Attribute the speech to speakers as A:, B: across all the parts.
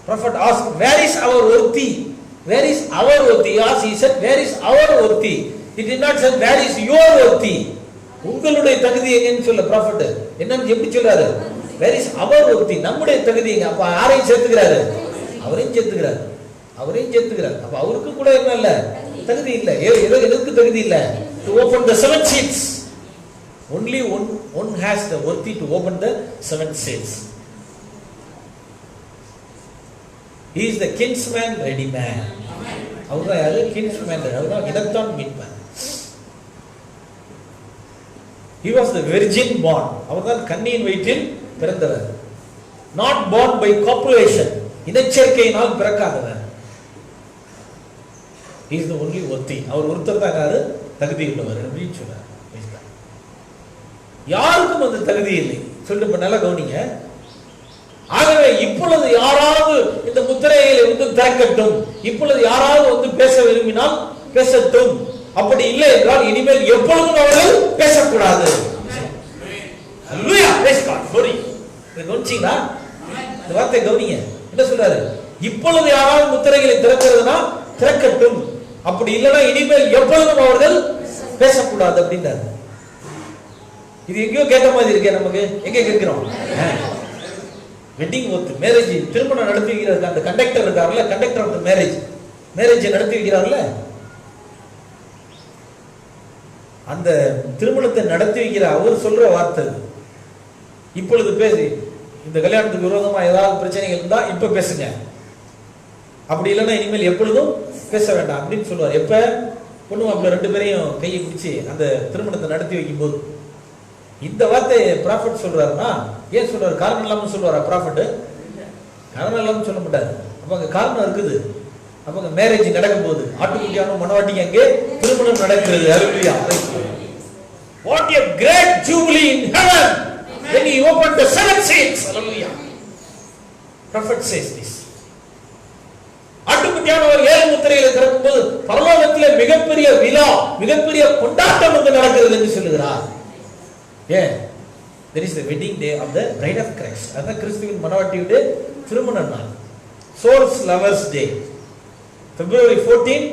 A: Prophet asked, where is our worthy? Where is our worthy? He said, where is our worthy? He did not say, where is your worthy? உங்களுடைய தகுதி எங்கன்னு சொல்ல prophet என்னன்னு எப்படி சொல்றாரு? Where is our worthy, நம்முடைய தகுதி எங்க? அப்ப யாரையும் சேர்த்துக்கிறாரு? அவரையும் சேர்த்துக்கிறாரு, அவரையும் சேர்த்துக்கிறாரு. அப்ப அவருக்கு கூட என்ன இல்ல? தகுதி இல்ல. எதற்கு தகுதி இல்ல? To open the seven seals. only one has the worthy to open the seven seals. He is the kinsman ready man. அவர்தான் யாரு? kinsman. அவர்தான் இடத்தான் மீட்பன். He was the virgin born. அவர்தான் கன்னியின் வயிற்றில் பிறந்தவர். Not born by copulation. இனச்சேர்க்கையினால் பிறக்காதவர். He is the only worthy. அவர் ஒருத்தர் தான் யாரு? தகுதி உள்ளவர் அப்படின்னு சொல்றார். யாருக்கும் அந்த தகுதி இல்லை சொல்லிட்டு நல்லா கவனிங்க. ஆகவே இப்பொழுது யாராவது இந்த முத்திரைகளை வந்து திறக்கட்டும், இப்பொழுது யாராவது வந்து பேச விரும்பினால் பேசட்டும். அப்படி இல்லை என்றால் இனிமேல் எப்பொழுதும் அவர்கள் பேசக்கூடாது. கவனிச்சீங்களா? இந்த வார்த்தை கவனிங்க. என்ன சொல்றாரு? இப்பொழுது யாராவது முத்திரைகளை திறக்கிறதுனா திறக்கட்டும், அப்படி இல்லைன்னா இனிமேல் எப்பொழுதும் அவர்கள் பேசக்கூடாது அப்படின்றாரு. இது எங்கேயோ கேட்ட மாதிரி இருக்கே நமக்கு. எங்க கேட்கிறோம்? வெட்டிங் ஒர்த், மேரேஜ், திருமணம் நடத்தி வைக்கிறது அந்த கண்டக்டர் இருக்காருல்ல, கண்டக்டர் ஆஃப் தி மேரேஜ் நடத்தி வைக்கிறார்ல, அந்த திருமணத்தை நடத்தி வைக்கிற அவர் சொல்ற வார்த்தை, இப்பொழுது பேசி இந்த கல்யாணத்துக்கு விரோதமா ஏதாவது பிரச்சனைகள் இருந்தா இப்ப பேசுங்க, அப்படி இல்லைன்னா இனிமேல் எப்பொழுதும் பேச வேண்டாம் அப்படின்னு சொல்லுவார். எப்ப? பொண்ணு மாப்பிள்ள ரெண்டு பேரையும் கையை பிடிச்சி அந்த திருமணத்தை நடத்தி வைக்கும் போது. இந்த வார்த்தை ப்ராஃபட் சொல்றாருன்னா ஏன் சொல்றாரு? காரணம் இல்லாம சொல்லுவாரா ப்ராஃபட்? காரணம் இல்லாம சொல்ல மாட்டாரு. அப்ப அங்க காரணம் இருக்குது. அப்ப அங்க மேரேஜ் நடக்கும் போது ஆட்டுக்குட்டியான மனவாட்டிக்கு அங்கே திருமணம் நடக்கிறது. ஹல்லேலூயா. What a great jubilee in heaven when he opened the seven seals. Hallelujah. Prophet says this. ஆட்டுக்குட்டியான ஒரு ஏழு முத்திரைகளை திறக்கும் போது பரலோகத்திலே மிகப்பெரிய விழா, மிகப்பெரிய கொண்டாட்டம் வந்து நடக்கிறது என்று சொல்லுகிறார். Yeah, there is the wedding day of the bride of Christ. அதான் கிறிஸ்துவின் மணவாட்டியுடைய திருமண நாள். Souls lovers day. February 14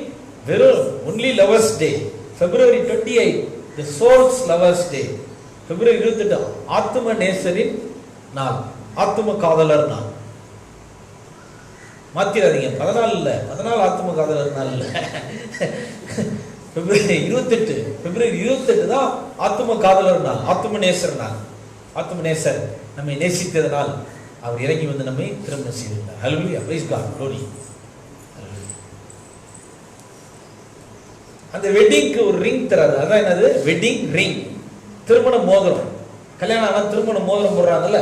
A: வெறும் only lovers day. February 28 the souls lovers day. February 28 ஆத்தும நேசரின் நாள், ஆத்தும காதலர் நாள். மாத்திராதீங்க, 14 இல்ல, 14 ஆத்தும காதலர் நாள் இல்ல. February 28 தான் ஆத்தும காதலர் நாள், ஆத்தும நேசர் நாள். ஆத்தும நேசர் நம்மை நேசித்ததனால் அவர் இறங்கி வந்து நம்மை திருமணம் செய்திருந்தார். ஹல்லேலூயா, பிரைஸ் காட், க்ளோரி. அந்த வெட்டிங்க்கு ஒரு ரிங் தராது. அதான் என்னது? வெட்டிங் ரிங், திருமண மோதிரம். கல்யாணம் ஆனா திருமண மோதிரம் போடுறாங்கல்ல,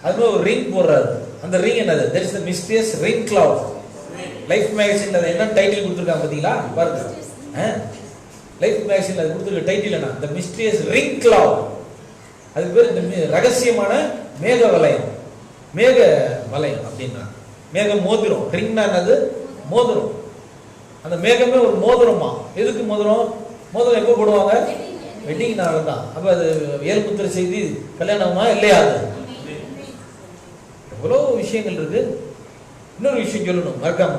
A: அது ஒரு ரிங் போடுறாரு. அந்த ரிங் என்னது? There is the mysterious ring cloud. Life மேகசின்ல என்ன டைட்டில் கொடுத்திருக்காங்க பாத்தீங்களா? பாருங்க, லைஃப் மேகசின்ல அது கொடுத்திருக்க டைட்டில் என்ன? The mysterious ring cloud. அதுக்கு பேர் இந்த ரகசியமான மேக வலயம், மேக வலயம் அப்படின்னா மேக மோதிரம். ரிங்னா என்னது? மோதிரம். அந்த மேகமே ஒரு மோதிரமா. எதுக்கு மோதிரம்? மோதிரம் எப்போ போடுவாங்க? வெட்டிங் நாள் தான். அப்ப அது ஏழு முத்திரை செய்தி கல்யாணமா இல்லையா? அது எவ்வளவு விஷயங்கள் இருக்கு. இன்னொரு விஷயம் சொல்லணும், மறக்காம.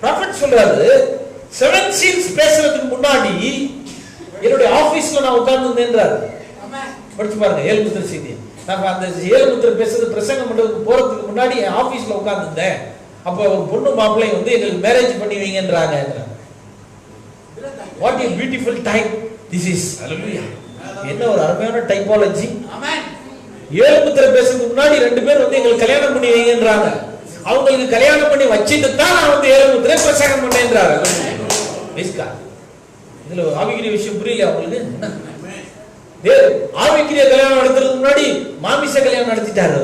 A: ப்ராஃபட் சொல்றாரு, செவன் சீல்ஸ் பேசுறதுக்கு முன்னாடி என்னுடைய ஆபீஸ்ல நான் உட்கார்ந்து இருந்தேன்றாரு. படிச்சு பாருங்க ஏழு முத்திரை செய்தி. நான் அந்த ஏழு முத்திரை பேசுறது பிரசங்கம் பண்றதுக்கு போறதுக்கு முன்னாடி என் ஆபீஸ்ல உட்கார்ந்து இருந்தேன். அப்ப ஒரு பொண்ணு மாப்பிள்ளை வந்து எங்களுக்கு மேரேஜ் பண்ணி வைங்கன்றாங்க. What a beautiful type this is. Hallelujah. என்ன ஒரு அருமையான டைபாலஜி. ஆமென். ஏழு முத்திரை பேசுறதுக்கு முன்னாடி ரெண்டு பேர் வந்து எங்களுக்கு கல்யாணம் பண்ணி வைங்கன்றாங்க. அவங்களுக்கு கல்யாணம் பண்ணி வச்சிட்டு தான் நான் வந்து ஏழு முத்திரை பிரசங்கம் பண்ணேன்றாரு. பேஸ்கா இதுல ஆவிக்குரிய விஷயம் புரியல அவங்களுக்கு. ஆவிக்குரிய கல்யாணம் நடத்துறதுக்கு முன்னாடி மாமிச கல்யாணம் நடத்திட்டாரு.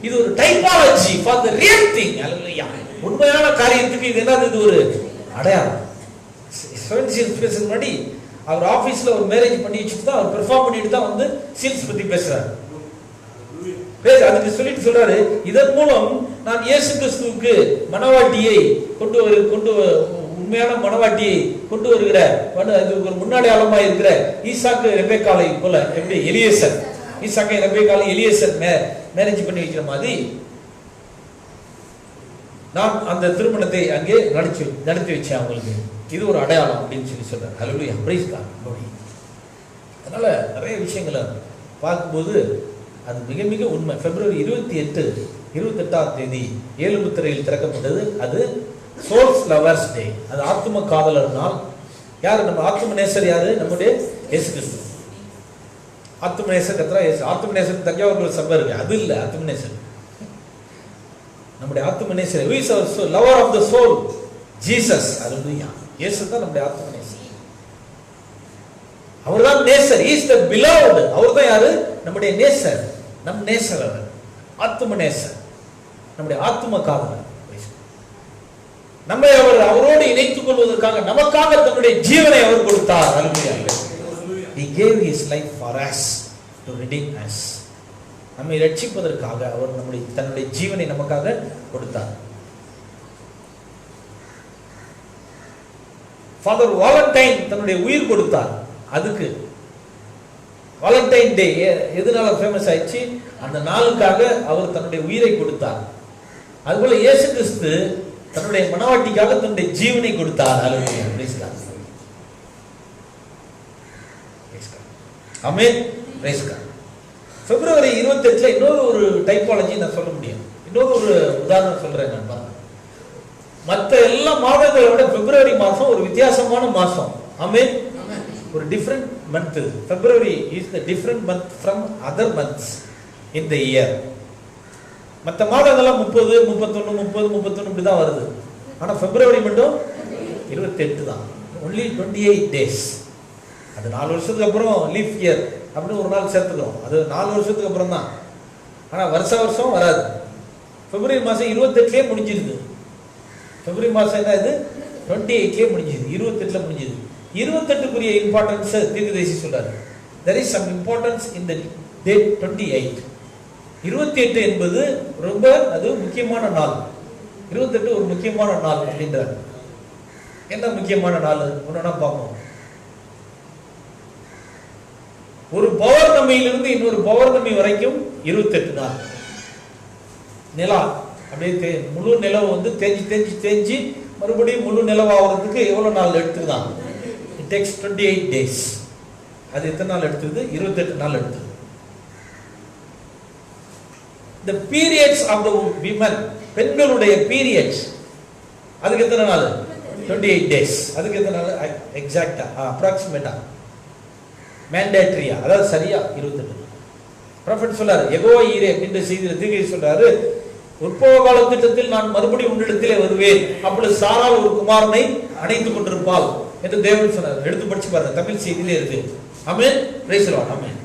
A: இது ஒரு typology for the real thing. ஹalleluya. உண்மையான காரியத்துக்கு இது என்னது? இது ஒரு அடையாளம். 7 சீல்ஸ் பேசுறதுக்கு முன்னாடி அவர் ஆபீஸ்ல ஒரு மேரேஜ் பண்ணி வச்சிட்டு தான் அவர் பெர்ஃபார்ம் பண்ணிட்டு தான் வந்து சீல்ஸ் பத்தி பேசுறாரு. அதுக்கு சொல்லிட்டு சொல்றாரு, இதன் மூலம் நான் இயேசு கிறிஸ்துவுக்கு மனவாட்டியை கொண்டு உண்மையான மனவாட்டியை கொண்டு வருகிற ஒரு முன்னாடி இருக்கிற ஈசாக்கு ரெபேக்காலை போல, எப்படி எலியேசர் ஈசாக்கை ரெபேக்காலை எலியேசர் மேரேஜ் பண்ணி வைக்கிற மாதிரி நான் அந்த திருமணத்தை அங்கே நடத்தி வச்சேன் அவங்களுக்கு. இது ஒரு அடையாளம் அப்படின்னு சொல்றாரு. ஹல்லேலூயா, பிரைஸ் காட். அதனால நிறைய விஷயங்களை பார்க்கும்போது அது மிக மிக உண்மை. பிப்ரவரி 28ஆம் தேதி 7 முத்திரையில் திறக்கப்பட்டது. அது சோல்ஸ் லவர்ஸ் டே. அது ஆத்தும காதலர் நாள். யாரு? நம்ம ஆத்தும நேசர் யாரு? நம்முடைய இயேசு கிறிஸ்து. ஆத்தும நேசர் கத்ரா இயேசு. ஆத்தும நேசர் தஞ்சாவூர் சபை இருக்கு, அது இல்ல. ஆத்தும நேசர் நம்முடைய ஆத்தும நேசர். who is our soul? lover of the soul, Jesus. ஹல்லேலூயா. இயேசு தான் நம்முடைய ஆத்தும நேசர். அவர்தான் நேசர். he is the beloved. அவர்தான் யாரு? நம்முடைய நேசர். நம் நேசர் அவர். ஆத்தும நேசர், நம்முடைய ஆத்தும காதலர். நம்மை அவரோடு இணைத்துக் கொள்வதற்காக நமக்காக தன்னுடைய ஜீவனை அவர் கொடுத்தார். ஹல்லேலூயா. He gave his life for us to redeem us. நம்மை ரட்சிப்பதற்காக அவர் தன்னுடைய ஜீவனை நமக்காக கொடுத்தார். ஃபாதர் வாலண்டைன் தன்னுடைய உயிர் கொடுத்தார். அதுக்கு வாலண்டைன் டே எதனால ஃபேமஸ் ஆயிடுச்சு? அந்த நாளுக்காக அவர் தன்னுடைய உயிரை கொடுத்தார். அதுபோல இயேசு கிறிஸ்து தன்னுடைய மனவாட்டிக்காக தன்னுடைய ஜீவனை கொடுத்தார். ஹல்லேலூயா, பிரைஸ் காட். ஆமென், பிரைஸ் காட். பிப்ரவரி 28 இன்னொரு ஒரு டைப்பாலஜி நான் சொல்ல முடியும். இன்னொரு ஒரு உதாரணம் சொல்றேன் நான் பாருங்க. மற்ற எல்லா மாதங்களை விட பிப்ரவரி மாசம் ஒரு வித்தியாசமான மாசம். ஆமென். ஒரு different month. February is the different month from other months in the year. மற்ற மாதங்கள்லாம் 30, 31, 30, 31 இப்படி தான் வருது. ஆனால் பிப்ரவரி மட்டும் 28 தான். Only 28 days. அது 4 வருஷத்துக்கு அப்புறம் லீஃப் இயர் அப்படின்னு ஒரு நாள் சேர்த்துக்கிறோம். அது 4 வருஷத்துக்கு அப்புறம் தான். ஆனால் வருஷம் வராது. பிப்ரவரி மாதம் 28லேயே முடிஞ்சிருது. பிப்ரவரி மாதம் என்ன இது? 28லேயே முடிஞ்சிது. 28ல முடிஞ்சிது. 28க்குரிய இம்பார்ட்டன்ஸ் தீர்க்கதரிசி சொல்றாரு. there is some importance in the date 28. 28 என்பது ரொம்ப அது முக்கியமான நாள். 28 ஒரு முக்கியமான நாள் அப்படின்றார். என்ன முக்கியமான நாள் ஒன்னா பார்ப்போம். ஒரு பௌர்ணமியிலிருந்து இன்னொரு பௌர்ணமி வரைக்கும் 28 நாள். நிலா அப்படியே முழு நிலவு வந்து தேஞ்சி மறுபடியும் முழு நிலவாகிறதுக்கு எவ்வளவு நாள் எடுத்துதான்? It takes 28 days. அது எத்தனை நாள் எடுத்தது? 28 நாள் எடுத்தது. The periods of the women, பெண்களுடைய periods, அதுக்கு எத்தனை நாள்? 28 days. அதுக்கு எத்தனை நாள்? எக்ஸாக்டா, அப்ராக்சிமேட்டா, மேண்டேட்டரியா, அதாவது சரியா 28. ப்ராஃபட் சொல்றாரு, யெகோவா ஈரே அப்படின்ற செய்தியில தீர்க்கதரிசி சொல்றாரு, உற்பவ கால திட்டத்தில் நான் மறுபடியும் உன்னிடத்திலே வருவேன், அப்பொழுது சாராள் ஒரு குமாரனை அணைத்துக் கொண்டிருப்பாள் என்று தேவன் சொன்னார். எடுத்து படிச்சு பாருங்க, தமிழ் செய்தியிலே இருக்கு. ஆமென், பிரைஸ் தி லார்ட். ஆமென்.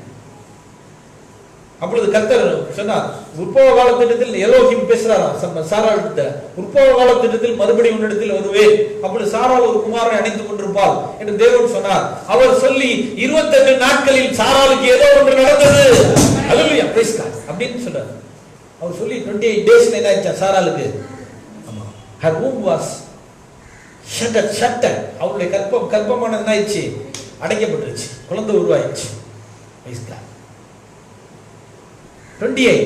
A: அப்பொழுது கர்த்தர் சொன்னார், உற்பவ கால திட்டத்தில் எலோஹிம் பேசுறாராம் சாராள் கிட்ட, உற்பவ கால திட்டத்தில் மறுபடியும் உன்னிடத்தில் வருவேன், அப்பொழுது சாராள் ஒரு குமாரனை அணைத்துக் கொண்டிருப்பாள் என்று தேவன் சொன்னார். அவர் சொல்லி 28 நாட்களில் சாராளுக்கு ஏதோ ஒன்று நடந்தது. ஹல்லேலூயா, பிரைஸ் காட் அப்படின்னு சொல்றாரு. அவர் சொல்லி 28 டேஸ்ல என்ன ஆச்சு சாராளுக்கு? ஆமா, her womb was shut. அவருடைய கர்ப்பமானது என்ன ஆயிடுச்சு? அடைக்கப்பட்டுருச்சு. குழந்தை உருவாயிடுச்சு. Price God. 28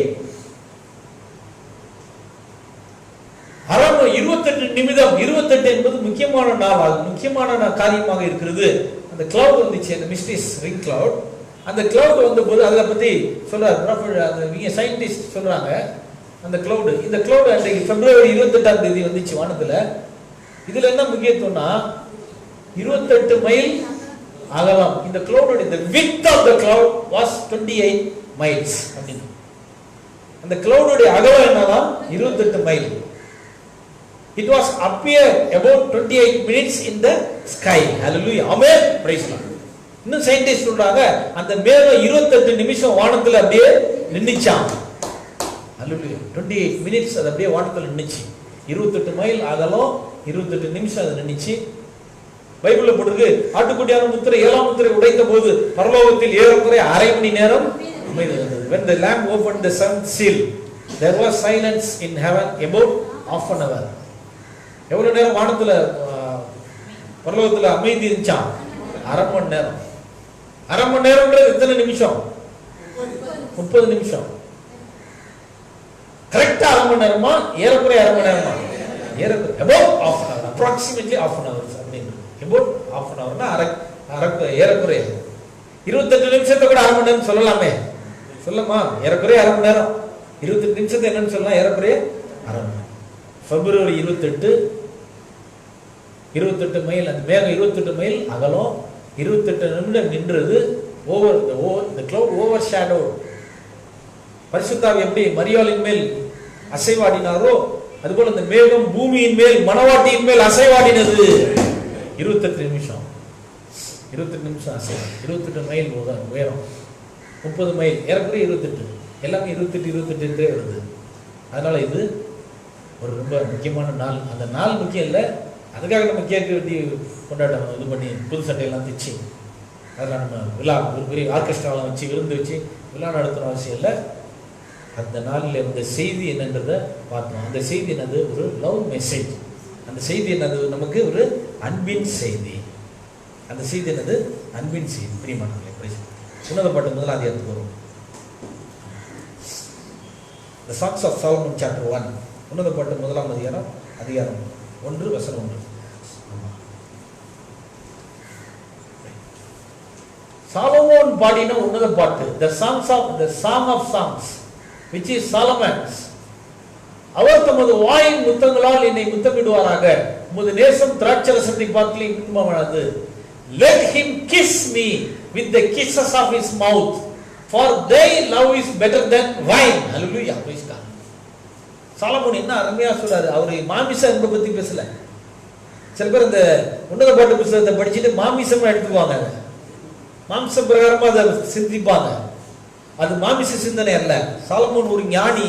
A: 28 நிமிடம். 28 என்பது முக்கியமான நாள், முக்கியமான காரியமாக இருக்கிறது. அந்த கிளவுட் வந்துச்சு, அந்த மிஸ்டிஸ் ரிங் கிளவுட். அந்த கிளவுட் வந்த போது அதை பத்தி சொல்றாரு சயின்டிஸ்ட் சொல்றாங்க. அந்த கிளவுட், இந்த கிளவுட் அன்றைக்கு பிப்ரவரி 28ஆம் தேதி வந்துச்சு வானத்துல. இதுல என்ன முக்கியத்துவம்னா 28 மைல் அகலம். இந்த cloud, the width of the cloud was 28 miles அப்படின்னு. அந்த கிளவுடைய அகலம் என்னன்னா 28 mile. It was appear about 28 minutes in the sky. Hallelujah, amen, praise God. இன்னும் சயின்டிஸ்ட் சொல்றாங்க, அந்த மேகம் 28 நிமிஷம் வானத்துல அப்படியே நின்னுச்சாம். Hallelujah, 28 minutes அது அப்படியே வானத்துல நின்னுச்சு. 28 மைல் அகலம், 28 நிமிஷம் அது நின்னுச்சு. பைபிள்ல போட்டிருக்கு, ஆட்டுக்குட்டியான முத்திரை 7ஆம் முத்திரை உடைத்த போது பரலோகத்தில் ஏறக்குறைய அரை மணி நேரம் அமைதி இருந்தது. When the lamb opened the seventh seal, there was silence in heaven about half an hour. எவ்வளவு நேரம் வானத்துல பரலோகத்துல அமைதி இருந்துச்சாம்? அரை மணி நேரம். அரை மணி நேரம்ன்றது எத்தனை நிமிஷம்? 30 நிமிஷம். கரெக்டா அரை மணி நேரமா? ஏறக்குறைய அரை மணி நேரமா? about half an hour, approximately half an hour அப்படின்னு. about half an hour ஏறக்குறைய 28 நிமிஷத்தை கூட அரை மணி நேரம் சொல்லலாமே, சொல்லமா? ஏறக்குறைய அரை மணி நேரம். 28 நிமிஷத்தை என்னன்னு சொல்லலாம்? ஏறக்குறைய அரை மணி நேரம். பிப்ரவரி 28 மைல், அந்த மேகம் 28 மைல் அகலம், 28 நிமிடம் நின்றது. the cloud overshadowed. பரிசுத்தாவி எப்படி மரியாளின் மேல் அசைவாடினாரோ அதுபோல அந்த மேகம் பூமியின் மேல் மணவாட்டியின் மேல் அசைவாடினது. 28 நிமிஷம், 28 நிமிஷம் அசைவு, 28 மைல் உயரம், 30 மைல், ஏறக்குறைய 28, எல்லாமே 28 என்றே வருது. அதனால இது ஒரு ரொம்ப முக்கியமான நாள். அந்த நாள் முக்கியம் இல்லை, அதுக்காக நம்ம கேட்க வேண்டிய கொண்டாட்டம் இது பண்ணி புது சட்டையெல்லாம் தைச்சு அதெல்லாம் நம்ம விழா ஒரு பெரிய ஆர்கெஸ்ட்ராவெலாம் வச்சு விருந்து வச்சு விழா நடத்தணும் அவசியம் இல்லை. அந்த நாளில் இந்த செய்தி என்னன்றதை பார்த்தோம். அந்த செய்தி என்னது? ஒரு லவ் மெசேஜ். அந்த செய்தி என்னது? நமக்கு ஒரு அன்பின் செய்தி. அந்த செய்தி என்னது? அன்பின் செய்தி. பிரியமானவர்களே, உன்னத பாட்டு முதல் அதிகாரத்துக்கு வரும். The Songs of Solomon chapter 1, உன்னத பாட்டு முதலாம் அதிகாரம் 1 வசனம் 1. சாலமோன் பாடின உன்னத பாட்டு, the song of songs which is Solomon's. அவர் தமது வாயின் முத்தங்களால் என்னை முத்தமிடுவாராக, உமது நேசம் திராட்சரசத்தை பார்க்கல இன்பமானது. Let him kiss me with the kisses of his mouth, for thy love is better than wine. Hallelujah, praise God. Solomon என்ன அருமையா சொல்றாரு. அவரு மாமிச அன்பை பத்தி பேசல. சில பேர் இந்த உன்னத பாட்டு புத்தகத்தை படிச்சுட்டு மாமிசமா எடுத்துக்குவாங்க, மாமிச பிரகாரமா அதை சிந்திப்பாங்க. அது மாமிச சிந்தனை அல்ல. சாலமோன் ஒரு ஞானி,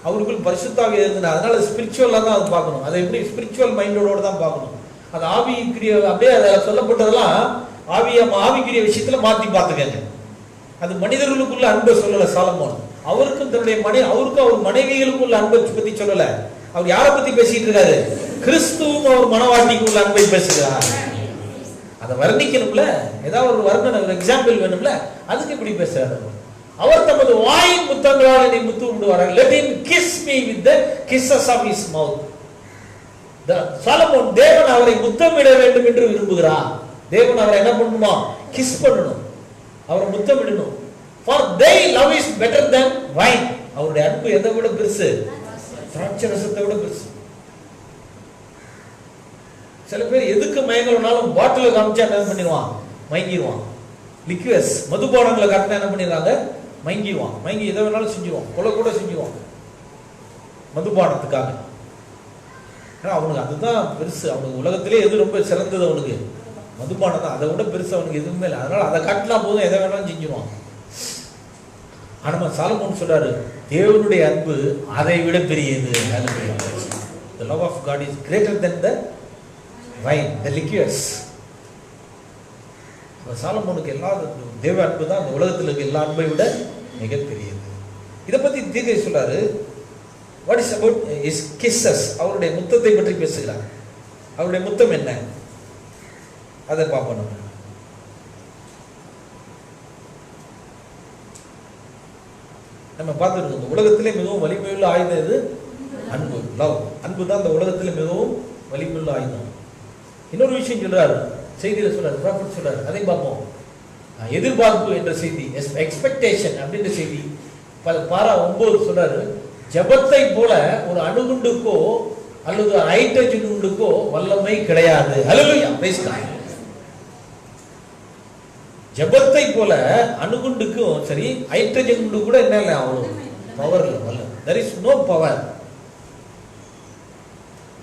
A: அவருக்குள் பரிசுத்தாவி இருந்தது. அதனால ஸ்பிரிச்சுவலா தான் அது பார்க்கணும். அதை எப்படி ஸ்பிரிச்சுவல் மைண்டோட தான் பார்க்கணும். அது ஆவிக்குரிய அப்படியே அதை சொல்லப்பட்டதெல்லாம் ஆவிக்குரிய விஷயத்துல மாத்தி பார்த்துக்கங்க. அது மனிதர்களுக்குள்ள அன்பை சொல்லல சாலமோன். அவருக்கும் தன்னுடைய அவருக்கும் அவர் மனைவிகளுக்குள்ள அன்பை பத்தி சொல்லல. அவர் யாரை பத்தி பேசிட்டு இருக்காரு? கிறிஸ்துவும் அவர் மனவாட்டிக்குள்ள அன்பை பேசுகிறார். அதை வர்ணிக்கணும்ல, ஏதாவது ஒரு வர்ணனை, ஒரு எக்ஸாம்பிள் வேணும்ல, அதுக்கு இப்படி பேசுறாரு. அவர் தமது வாயின் முத்தங்களால் என்னை முத்து விடுவார்கள். Let him kiss me with the kisses of his mouth. Solomon தேவன் அவரை முத்தமிட வேண்டும் என்று விரும்புகிறார். தேவன் அவரை என்ன பண்ணணுமா? கிஸ் பண்ணணும், அவரை முத்தமிடணும். For thy love is better than wine. அவருடைய அன்பு எதை விட பெருசு? திராட்சரசத்தை விட பெருசு. சில பேர் எதுக்கு மயங்கலனாலும் பாட்டில காமிச்சா என்ன பண்ணிடுவான்? மயங்கிடுவான். லிக்விட்ஸ் மதுபானங்களை காட்டினா என்ன பண்ணிடுறாங்க? மயங்கிடுவான். மயங்கி எதை வேணாலும் செஞ்சுருவான், கொலை கூட செஞ்சுருவான் மதுபானத்துக்காக. ஏன்னா அவனுக்கு அதுதான் பெருசு. அவனுக்கு உலகத்திலே எது ரொம்ப சிறந்தது? அவனுக்கு மதுபானம் தான். அதை விட பெருசு அவனுக்கு எதுவுமே இல்லை. அதனால அதை காட்டினா போதும், எதை வேணாலும் செஞ்சுருவான். ஆனா சாலமோன் சொல்றாரு, தேவனுடைய அன்பு அதை விட பெரியது. The love of God is greater than the wine, the liquors. சாலமோனுக்கு எல்லா தேவ அன்பு தான் அந்த உலகத்தில் இருக்க எல்லா அன்பை விட மிகப்பெரியது. இதை பத்தி தீர்க்கை சொல்றாரு. What is about his kisses? அவருடைய முத்தத்தை பற்றி பேசுகிறார். அவருடைய முத்தம் என்ன? அதை பார்ப்போம். நம்ம பார்த்துருக்கோம், உலகத்திலே மிகவும் வலிமையுள்ள ஆயுதம் எது? அன்பு, லவ். அன்பு தான் இந்த உலகத்தில் மிகவும் வலிமையுள்ள ஆயுதம். இன்னொரு விஷயம் சொல்றாரு, செய்தியில சொல்றாரு, ப்ராஃபட் சொல்றாரு, அதையும் பார்ப்போம். எதிர்பார்ப்பு என்ற செய்தி, எக்ஸ்பெக்டேஷன் அப்படின்ற செய்தி பாரா 9 சொல்றாரு. ஜபத்தை போல ஒரு அணுகுண்டுக்கோ அல்லது ஹைட்ரஜன் குண்டுக்கோ வல்லமை கிடையாது. ஹல்லேலூயா, பிரைஸ் காட். ஜபத்தை போல அணுகுண்டுக்கும் சரி, ஹைட்ரஜன் குண்டு கூட என்ன இல்லை, அவ்வளவு பவர் இல்லை. there is no power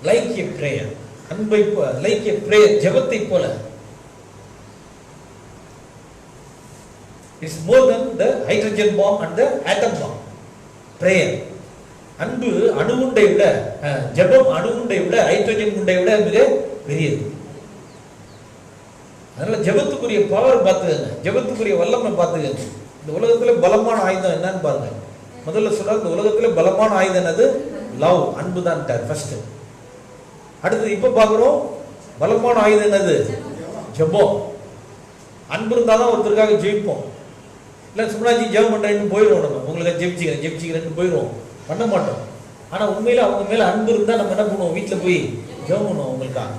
A: like a prayer. அன்பை like a prayer, ஜபத்தை போல. it's more than the hydrogen bomb and the atom bomb. prayer, அன்பு அணுகுண்டை விட, ஜபம் அணுகுண்டை விட, ஹைட்ரஜன் குண்டை விட மிக பெரியது. அதனால ஜபத்துக்குரிய பவர் பார்த்துக்கங்க, ஜபத்துக்குரிய வல்லமை பார்த்துக்கங்க. இந்த உலகத்துல பலமான ஆயுதம் என்னன்னு பாருங்க. முதல்ல சொல்ற இந்த உலகத்துல பலமான ஆயுதம் என்னது? லவ், அன்பு தான் ஃபர்ஸ்ட். அடுத்து இப்ப பாக்குறோம் பலமான ஆயுதம் என்னது? ஜபம். அன்பு இருந்தாதான் ஒருத்தருக்காக ஜெயிப்போம். இல்ல சும்மா ஜெபம் பண்றேன்னு போயிடுவோம். நம்ம உங்களுக்கு ஜெபிச்சுக்கிறேன்னு போயிடுவோம், பண்ண மாட்டோம். ஆனா உண்மையில அவங்க மேல அன்பு இருந்தா நம்ம என்ன பண்ணுவோம்? வீட்டுல போய் ஜெபம் பண்ணுவோம். அவங்களுக்காக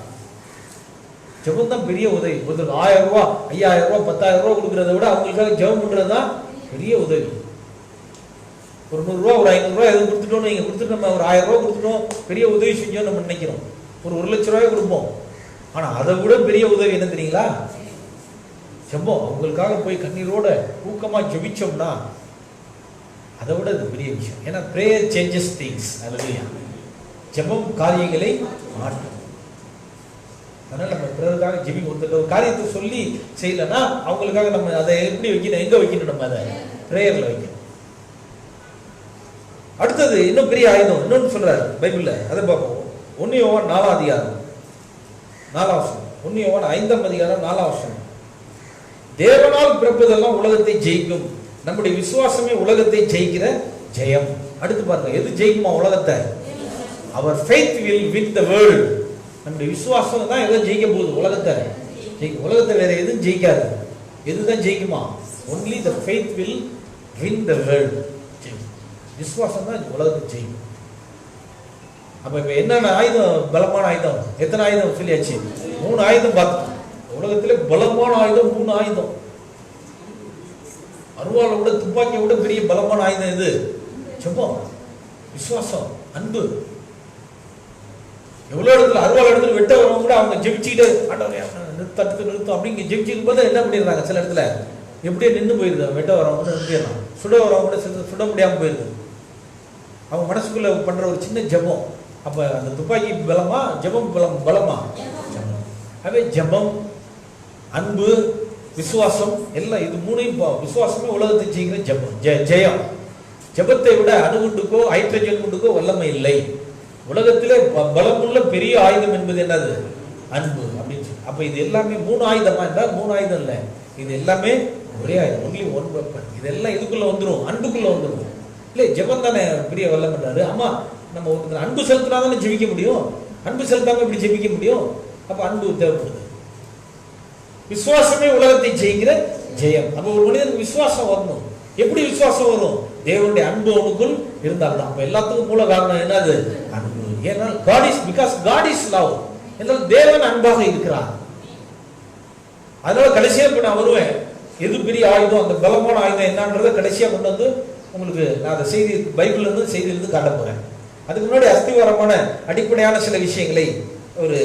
A: ஜெபம் தான் பெரிய உதவி. ஒருத்தர் 1000 ரூபாய் 5000 ரூபாய் 10000 ரூபாய் கொடுக்கறத விட அவங்களுக்காக ஜெபம் பண்றதுதான் பெரிய உதவி. ஒரு 100 ரூபாய் ஒரு 500 ரூபாய் எதுவும் கொடுத்துட்டோம், நீங்க கொடுத்துட்டு நம்ம ஒரு 1000 ரூபாய் கொடுத்துட்டோம், பெரிய உதவி செஞ்சோம் நம்ம நினைக்கிறோம். ஒரு 1 லட்சம் ரூபாய் கொடுப்போம். ஆனா அதை விட பெரிய உதவி என்ன தெரியுங்களா? ஜெபம். அவங்களுக்காக போய் கண்ணீரோட ஊக்கமா ஜெபிச்சோம்னா அதை விட அது பெரிய விஷயம். ஏன்னா பிரேயர் சேஞ்சஸ் திங்ஸ். அல்லேலூயா. ஜெபம் காரியங்களை மாற்றும். அதனால நம்ம பிறருக்காக ஜெபி ஒரு காரியத்தை சொல்லி செய்யலன்னா அவங்களுக்காக நம்ம அதை எப்படி வைக்கணும்? எங்க வைக்கணும்? நம்ம அதை பிரேயர்ல வைக்கணும். அடுத்தது இன்னும் பெரிய ஆயுதம் இன்னொன்னு சொல்றாரு பைபிள்ல, அதை பார்ப்போம். 1 யோவான் 4ஆம் அதிகாரம் 4ஆம் வசனம். 1 யோவான் 5ஆம் அதிகாரம் 4ஆம் வசனம். தேவனால் பிறப்பதெல்லாம் உலகத்தை ஜெயிக்கும், நம்முடைய விசுவாசமே உலகத்தை ஜெயிக்கிற ஜெயம். அடுத்து பாருங்க, எது ஜெயிக்குமா உலகத்தை? அவர் faith will win the world. நம்முடைய விசுவாசம் தான் எதை ஜெயிக்க போகுது? உலகத்தை ஜெயிக்கும். உலகத்தை வேற எதுவும் ஜெயிக்காது. எதுதான் ஜெயிக்குமா? only the faith will win the world. விசுவாசம் தான் உலகத்தை ஜெயிக்கும். அப்ப இப்ப என்னென்ன ஆயுதம்? பலமான ஆயுதம். எத்தனை ஆயுதம் சொல்லியாச்சு? 3 ஆயுதம் பார்த்தோம். உலகத்திலே பலமான ஆயுதம் 3 ஆயுதம். அருவாளை விட துப்பாக்கியை விட பெரிய பலமான ஆயுதம் இது ஜெபம், விசுவாசம், அன்பு. எவ்வளவு இடத்துல அருவாள் இடத்துல வெட்ட வரவங்க கூட அவங்க ஜெபிச்சுக்கிட்டு நிறுத்தம் அப்படிங்க ஜெபிச்சுக்கும் போது என்ன பண்ணிடுறாங்க? சில இடத்துல எப்படியே நின்று போயிருது. வெட்ட வரவங்க கூட நிறுத்திடலாம், சுட வரவங்க கூட சுட முடியாம போயிருது. அவங்க மனசுக்குள்ள பண்ற ஒரு சின்ன ஜெபம். அப்ப அந்த துப்பாக்கி பலமா, ஜெபம் பலமா? அவே ஜெபம், அன்பு, விசுவாசம் எல்லாம் இது 3ஐயும் விசுவாசமே உலகத்தை ஜெயிக்கிற ஜெபம் ஜெயம். ஜெபத்தை விட அணுகுண்டுக்கோ ஹைட்ரஜன் குண்டுக்கோ வல்லமை இல்லை. உலகத்திலே பலமுள்ள பெரிய ஆயுதம் என்பது என்னது? அன்பு அப்படின்னு சொல்லி. அப்ப இது எல்லாமே 3 ஆயுதமா இருந்தால் 3 ஆயுதம் இல்லை, இது எல்லாமே ஒரே ஆயுதம். Only one weapon. இதெல்லாம் இதுக்குள்ள வந்துடும், அன்புக்குள்ள வந்துடும். இல்லை ஜெபம் தானே பெரிய வல்லம் பண்றாரு. ஆமா, நம்ம ஒரு அன்பு செலுத்தினா தானே ஜெபிக்க முடியும். அன்பு செலுத்தாம இப்படி ஜெபிக்க முடியும்? அப்ப அன்பு தேவைப்படுது. விசுவாசமே உலகத்தை ஜெயிக்கிற ஜெயம். அப்ப ஒரு மனிதனுக்கு விசுவாசம் வரணும். எப்படி விசுவாசம் வரும்? தேவனுடைய அன்பு அவனுக்குள் இருந்தால்தான். அப்ப எல்லாத்துக்கும் மூல காரணம் என்னது? அன்பு. ஏன்னா God is, because God is love. என்றால் தேவன் அன்பாக இருக்கிறார். அதனால கடைசியா இப்ப நான் வருவேன், எது பெரிய ஆயுதம், அந்த பலமான ஆயுதம் என்னன்றத கடைசியா கொண்டு வந்து உங்களுக்கு நான் அந்த செய்தி பைபிள்ல இருந்து செய்தியிலிருந்து காட்ட போறேன். அதுக்கு முன்னாடி அஸ்திவாரமான அடிப்படையான சில விஷயங்களை, ஒரு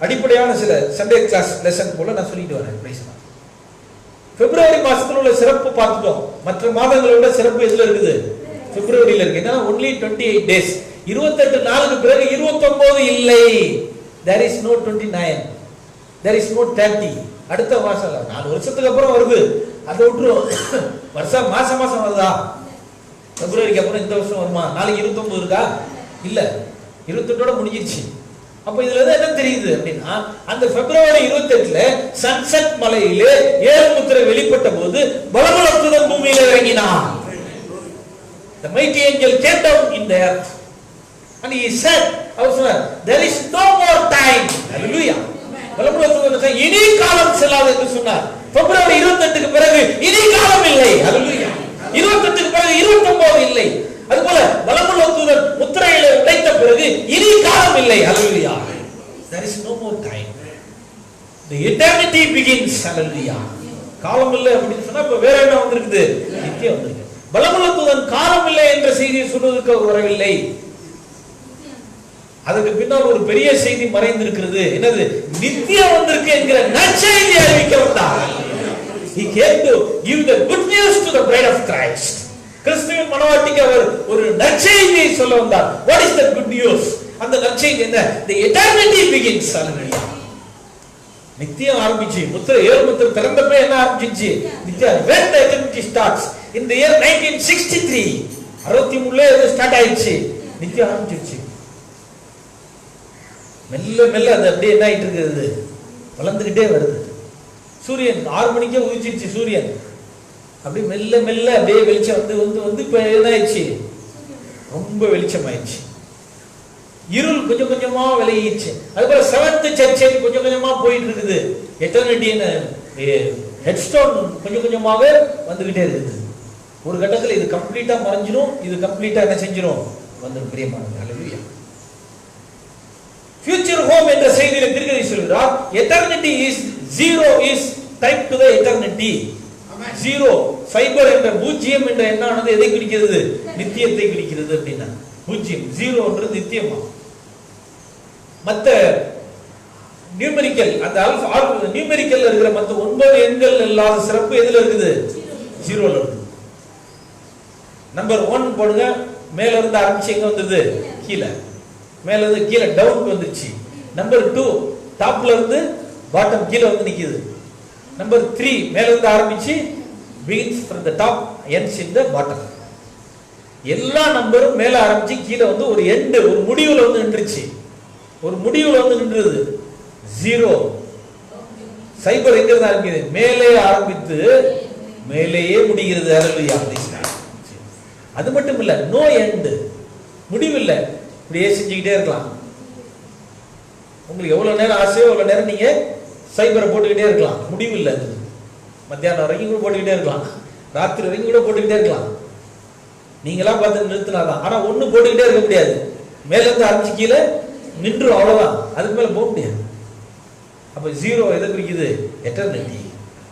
A: அடிப்படையான சில சண்டே கிளாஸ் லெசன் போல நான் சொல்லிட்டு வரேன். பிப்ரவரி மாசத்துல உள்ள சிறப்பு பார்த்துட்டோம். மற்ற மாதங்களை விட சிறப்பு எதுல இருக்குது? பிப்ரவரியில இருக்கு. ஏன்னா only 28 days. 28 நாளுக்கு பிறகு 29 இல்லை. There is no 29. There is no 30. அடுத்த மாசம் 4 வருஷத்துக்கு அப்புறம் வருது. அதை விட்டுரும். வருஷம் மாசம் வருதா? பிப்ரவரிக்கு அப்புறம் இந்த வருஷம் வருமா? நாளைக்கு 29 இருக்கா? இல்ல, 28ஓட முடிஞ்சிருச்சு. அப்ப இதுல என்ன தெரியுது அப்படின்னா, அந்த பிப்ரவரி 28ல சன்செட் மலையிலே 7 முத்திரை வெளிப்பட்ட போது பலமுள்ள தூதன் பூமியில இறங்கினான். The mighty angel came down in the earth and he said, அவர் சொன்னார், there is no more time. Hallelujah. பலமுள்ள தூதன் இனி காலம் செல்லாது என்று சொன்னார். பிப்ரவரி 28க்கு பிறகு இனி காலம் இல்லை. Hallelujah. 28க்கு பிறகு 29 இல்லை. அதுபோல பலமுள்ள தூதன் முத்திரையிலே உடைத்த பிறகு இனி காலம் இல்லை. Hallelujah. There is no more time. The eternity begins. Hallelujah. காலம் இல்லை அப்படின்னு சொன்னா இப்ப வேற என்ன வந்திருக்குது? நித்தியம் வந்திருக்கு. பலமுள்ள தூதன் காலம் இல்லை என்ற செய்தியை சொல்வதற்கு வரவில்லை. அதுக்கு பின்னால் ஒரு பெரிய செய்தி மறைந்திருக்கிறது. என்னது? நித்தியம் வந்திருக்கு என்கிற நற்செய்தி அறிவிக்க வந்தார். He came to give the good news to the bride of Christ. கிறிஸ்துவின் மணவாட்டிக்கு அவர் ஒரு நற்செய்தியை சொல்ல வந்தார். What is the good news? அந்த நற்செய்தி என்ன? The eternity begins. Hallelujah. நித்தியம் ஆரம்பிச்சு, முத்திரை 7 முத்திரை திறந்தப்ப என்ன ஆரம்பிச்சு? நித்தியம். When the eternity starts? In the year 1963. 63ல இது ஸ்டார்ட் ஆயிடுச்சு. நித்தியம் ஆரம்பிச்சிருச்சு. மெல்ல மெல்ல அது அப்படியே என்ன ஆயிட்டு இருக்குது? வளர்ந்துகிட்டே வருது. சூரியன் 6 மணிக்கே உதிச்சிருச்சு. சூரியன் அப்படி மெல்ல மெல்ல அப்படியே வெளிச்சம் வந்து இப்ப என்ன ஆயிடுச்சு? ரொம்ப வெளிச்சம் ஆயிடுச்சு. இருள் கொஞ்சம் கொஞ்சமா விலகிடுச்சு. அதுபோல 7th சர்ச் கொஞ்சம் கொஞ்சமா போயிட்டு இருக்குது. எட்டர்னிட்டின்னு ஹெட்ஸ்டோன் கொஞ்சம் கொஞ்சமாக வந்துகிட்டே இருக்குது. ஒரு கட்டத்தில் இது கம்ப்ளீட்டா மறைஞ்சிடும், இது கம்ப்ளீட்டா என்ன செஞ்சிடும்? வந்துடும். பிரியமானது, ஹல்லேலூயா. ஃபியூச்சர் ஹோம் என்ற செய்தியில தீர்க்கதரிசி சொல்கிறார், eternity is zero is type to the eternity. Zero fibre என்ற பூஜ்ஜியம் என்ற எண்ணானது எதை குறிக்கிறது? நித்தியத்தை குறிக்கிறது. அப்படின்னா பூஜ்ஜியம் ஜீரோன்றது நித்தியமா. மற்ற நியூமெரிக்கல் அந்த நியூமெரிக்கல் இருக்கிற மற்ற 9 எண்கள் இல்லாத சிறப்பு எதுல இருக்குது? ஜீரோல இருக்குது. நம்பர் 1 போடுங்க, மேல இருந்து ஆரம்பிச்சு எங்க வந்தது? கீழே. மேல இருந்து கீழே டவுன் வந்துச்சு. நம்பர் 2 டாப்ல இருந்து பாட்டம் கீழே வந்து நிக்குது. நம்பர் 3 மேல இருந்து ஆரம்பிச்சு begins from the top ends in the bottom. எல்லா நம்பரும் மேல ஆரம்பிச்சு கீழே வந்து ஒரு எண்ட், ஒரு முடிவுல வந்து நின்றுச்சு. ஒரு முடிவுல வந்து நின்றது. ஜீரோ சைபர் எங்க இருந்து ஆரம்பிக்குது? மேலே ஆரம்பித்து மேலேயே முடிகிறது. ஹல்லேலூயா. அது மட்டும் இல்ல, நோ எண்ட், முடிவு இல்ல. இப்படியே செஞ்சுக்கிட்டே இருக்கலாம். உங்களுக்கு எவ்வளவு நேரம் ஆசையோ அவ்வளவு நேரம் நீங்க சைபரை போட்டுக்கிட்டே இருக்கலாம். முடிவு இல்ல. மத்தியானம் வரைக்கும் கூட போட்டுக்கிட்டே இருக்கலாம், ராத்திரி வரைக்கும் கூட போட்டுக்கிட்டே இருக்கலாம். நீங்களா பார்த்து நிறுத்தினாதான். ஆனா ஒண்ணு போட்டுக்கிட்டே இருக்க முடியாது. மேல இருந்து ஆரம்பிச்சு கீழே நின்று, அவ்வளவுதான். அதுக்கு மேல போக முடியாது. அப்ப ஜீரோ எதை குறிக்குது? எட்டர்னிட்டி.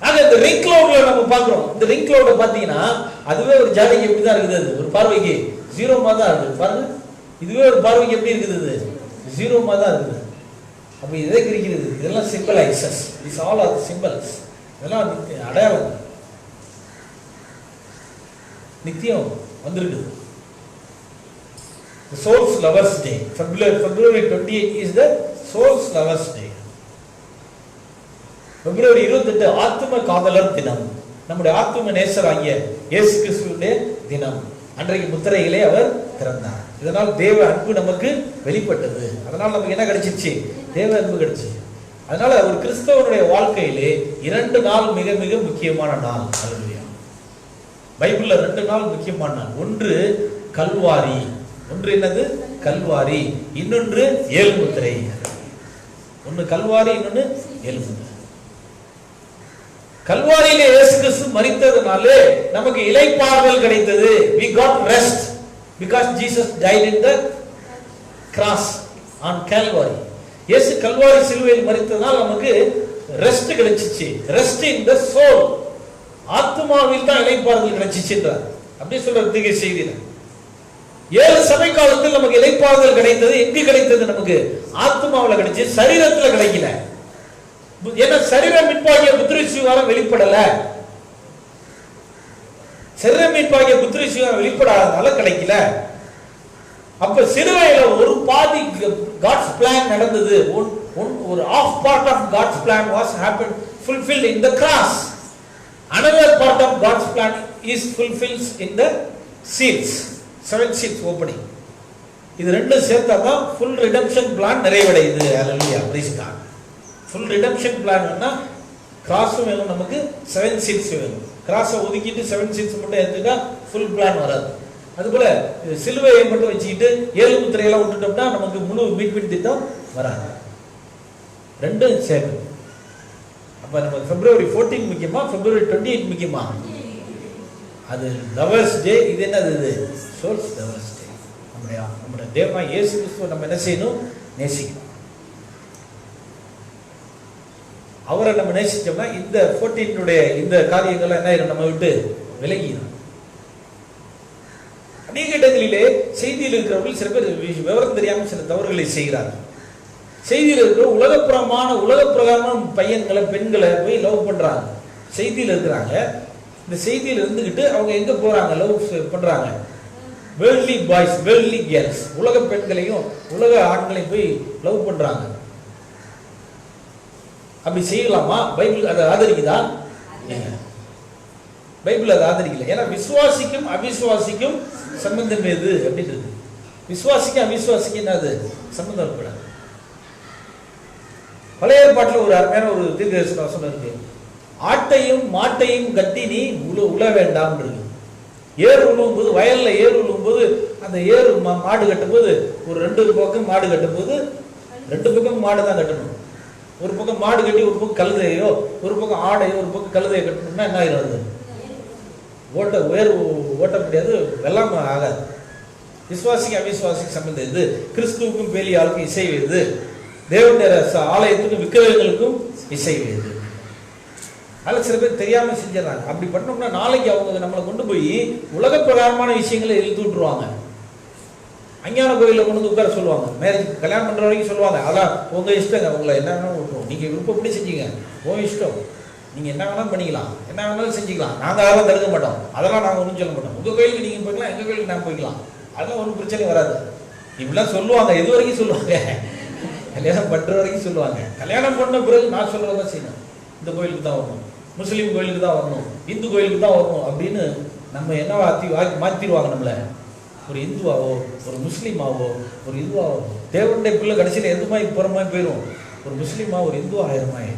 A: ஆக இந்த ரிங் கிளவுட்ல நம்ம பாக்குறோம். இந்த ரிங் கிளவுட பாத்தீங்கன்னா அதுவே ஒரு ஜாதிக்கு எப்படிதான் இருக்குது? அது ஒரு பார்வைக்கு ஜீரோ மாதிரி தான் இருக்குது. பாருங்க, இதுவே ஒரு பார்வைக்கு எப்படி இருக்குது? ஜீரோ மாதிரி தான் இருக்குது. அப்ப எதை குறிக்கிறது? இதெல்லாம் symbolises. This all are symbols. இதெல்லாம் அடையாளம். நித்தியம் வந்திருக்கு. The Soul's Lovers Day. February 28 is the Soul's Lovers Day. பிப்ரவரி 28 ஆத்தும காதலர் தினம். நம்முடைய ஆத்தும நேசராகிய இயேசு கிறிஸ்துவினுடைய தினம். அன்றைக்கு முத்திரையிலே அவர் திறந்தார். இதனால் தேவ அன்பு நமக்கு வெளிப்பட்டது. அதனால் நமக்கு என்ன கிடைச்சிச்சு? தேவ அன்பு கிடைச்சு. அதனால ஒரு கிறிஸ்தவனுடைய வாழ்க்கையிலே 2 நாள் மிக மிக முக்கியமான நாள். ஹல்லேலூயா. பைபிள்ல 2 நாள் முக்கியமான நாள். ஒன்று கல்வாரி. ஒன்று என்னது? கல்வாரி. இன்னொன்று ஏழு முத்திரை. ஒன்று கல்வாரி, இன்னொன்று ஏழு முத்திரை. கல்வாரியிலே இயேசு கிறிஸ்து மரித்ததனாலே நமக்கு இளைப்பாறுதல் கிடைத்தது. We got rest because Jesus died in the cross on Calvary. இயேசு கல்வாரி சிலுவையில் மரித்ததனால் நமக்கு ரெஸ்ட் கிடைச்சிச்சு. Rest in the soul. ஆத்மாவில் தான் இளைப்பாறுதல் கிடைச்சிச்சுன்றார். அப்படியே சொல்றதுக்கு செய்தியில 7 சபை காலத்தில் நமக்கு இளைப்பாறுதல் கிடைத்தது. எங்கு கிடைத்தது? நமக்கு ஆத்மாவில் கிடைச்சு, சரீரத்துல கிடைக்கல. ஏன்னா சரீரம் மீட்பாகிய புத்திரசுவாரம் வெளிப்படல. சரீரம் மீட்பாகிய புத்திரசுவாரம் வெளிப்படாதனால கிடைக்கல. அப்ப சிலுவையில ஒரு பாதி காட்ஸ் பிளான் நடந்தது. ஒரு half part of God's plan was happened fulfilled in the cross. Another part of God's plan is fulfilled in the seals. 7 seals opening. இது ரெண்டும் சேர்த்தாதான் full redemption plan நிறைவடையுது. Hallelujah. Praise God. full redemption plan னா கிராஸும் வேணும், நமக்கு 7 seals வேணும். கிராஸை ஒதுக்கிட்டு 7 seals மட்டும் எடுத்துட்டா full plan வராது. அதுபோல சிலுவையை மட்டும் வச்சுக்கிட்டு 7 முத்திரையெல்லாம் விட்டுட்டோம்னா நமக்கு முழு மீட்பின் திட்டம் வராது. ரெண்டும் சேர்க்கணும். அப்ப நமக்கு பிப்ரவரி 14 முக்கியமா, பிப்ரவரி 28 முக்கியமா? அது லவர்ஸ் டே. இது என்னது? இது சோல்ஸ் லவர்ஸ் டே. நம்முடைய தேவனா இயேசு கிறிஸ்துவை நம்ம என்ன செய்யணும்? நேசிக்கணும். அவரை நம்ம நேசிச்சோம்னா இந்த 14 இந்த காரியங்கள் என்ன ஆயிரும்? நம்ம விட்டு விலகிடும். அநேக இடங்களிலே செய்தியில் இருக்கிறவர்கள் சில பேர் விவரம் தெரியாமல் சில தவறுகளை செய்கிறார்கள். செய்தியில் இருக்கிற உலக பிரகாரமான பையன்களை பெண்களை போய் லவ் பண்றாங்க. செய்தியில் இருக்கிறாங்க. இந்த செய்தியில் இருந்துகிட்டு அவங்க எங்க போறாங்க? லவ் பண்றாங்க. வேர்ல்ட்லி பாய்ஸ், வேர்ல்ட்லி கேர்ள்ஸ், உலக பெண்களையும் உலக ஆண்களையும் போய் லவ் பண்றாங்க. அப்படி செய்யலாமா? பைபிள் அதை ஆதரிக்குதா? பைபிள் அதை ஆதரிக்கல. ஏன்னா விசுவாசிக்கும் அவிசுவாசிக்கும் சம்பந்தம் எது அப்படின்றது. விசுவாசிக்கும் அவிசுவாசிக்கும் என்னது சம்பந்தம் இருக்கக்கூடாது. பழைய ஏற்பாட்டில் ஒரு அருமையான ஒரு தீர்க்கதரிசனம் இருக்கு. ஆட்டையும் மாட்டையும் கட்டி நீ உழ வேண்டாம் இருக்கு. ஏறு உழுவும் போது, வயல்ல ஏறு உழுவும் போது, அந்த ஏறு மாடு கட்டும் போது ஒரு 2 பக்கம் மாடு கட்டும் போது 2 பக்கம் மாடு தான் கட்டணும். ஒரு பக்கம் மாடு கட்டி ஒரு பக்கம் கழுதையோ, ஒரு பக்கம் ஆடையோ, ஒரு பக்கம் கழுதையோ கட்டணும்னா என்ன ஆகிறது? ஓட்ட முடியாது, வெள்ளாம ஆகாது. விசுவாசிக்கு அவிசுவாசிக்கு சம்பந்தம் இது. கிறிஸ்துவுக்கும் பேலியாளுக்கும் இசைவேது, தேவனுடைய ஆலயத்துக்கும் விக்கிரகங்களுக்கும் இசைவேது. அதில் சில பேர் தெரியாம செஞ்சிடறாங்க. அப்படி பண்ணோம்னா நாளைக்கு அவங்க நம்மளை கொண்டு போய் உலக பிரகாரமான விஷயங்களை இழுத்து விட்டுருவாங்க. அஞ்ஞான கோயிலில் கொண்டு வந்து உட்கார சொல்லுவாங்க. மேரேஜ் கல்யாணம் பண்ற வரைக்கும் சொல்லுவாங்க, அதான் உங்க இஷ்டங்க, உங்களை என்ன வேணாலும் விட்டுருவோம், நீங்க விருப்பப்படி செஞ்சீங்க, உங்க இஷ்டம், நீங்க என்ன வேணாலும் பண்ணிக்கலாம், என்ன வேணாலும் செஞ்சுக்கலாம், நாங்க அதெல்லாம் தடுக்க மாட்டோம், அதெல்லாம் நாங்க ஒன்றும் சொல்ல மாட்டோம், உங்க கோயிலுக்கு நீங்க போய்க்கலாம், எங்க கோயிலுக்கு நாங்கள் போய்க்கலாம், அதெல்லாம் ஒன்றும் பிரச்சனை வராது. இப்படிலாம் சொல்லுவாங்க. இது வரைக்கும் சொல்லுவாங்க, கல்யாணம் பண்ற வரைக்கும் சொல்லுவாங்க. கல்யாணம் பண்ண பிறகு நான் சொல்றதான் செய்யணும், இந்த கோயிலுக்கு தான் வரணும், முஸ்லீம் கோயிலுக்கு தான் வரணும், இந்து கோயிலுக்கு தான் வரணும் அப்படின்னு நம்ம என்ன மாத்திடுவாங்க நம்மள. ஒரு இந்துவாவோ ஒரு முஸ்லீமாவோ ஒரு இதுவாவோ தேவனுடைய பிள்ளை கடைசியில் எதுமாய் புறமாய் போயிடும். ஒரு முஸ்லீமா ஒரு இந்துவா ஆயிரமாய்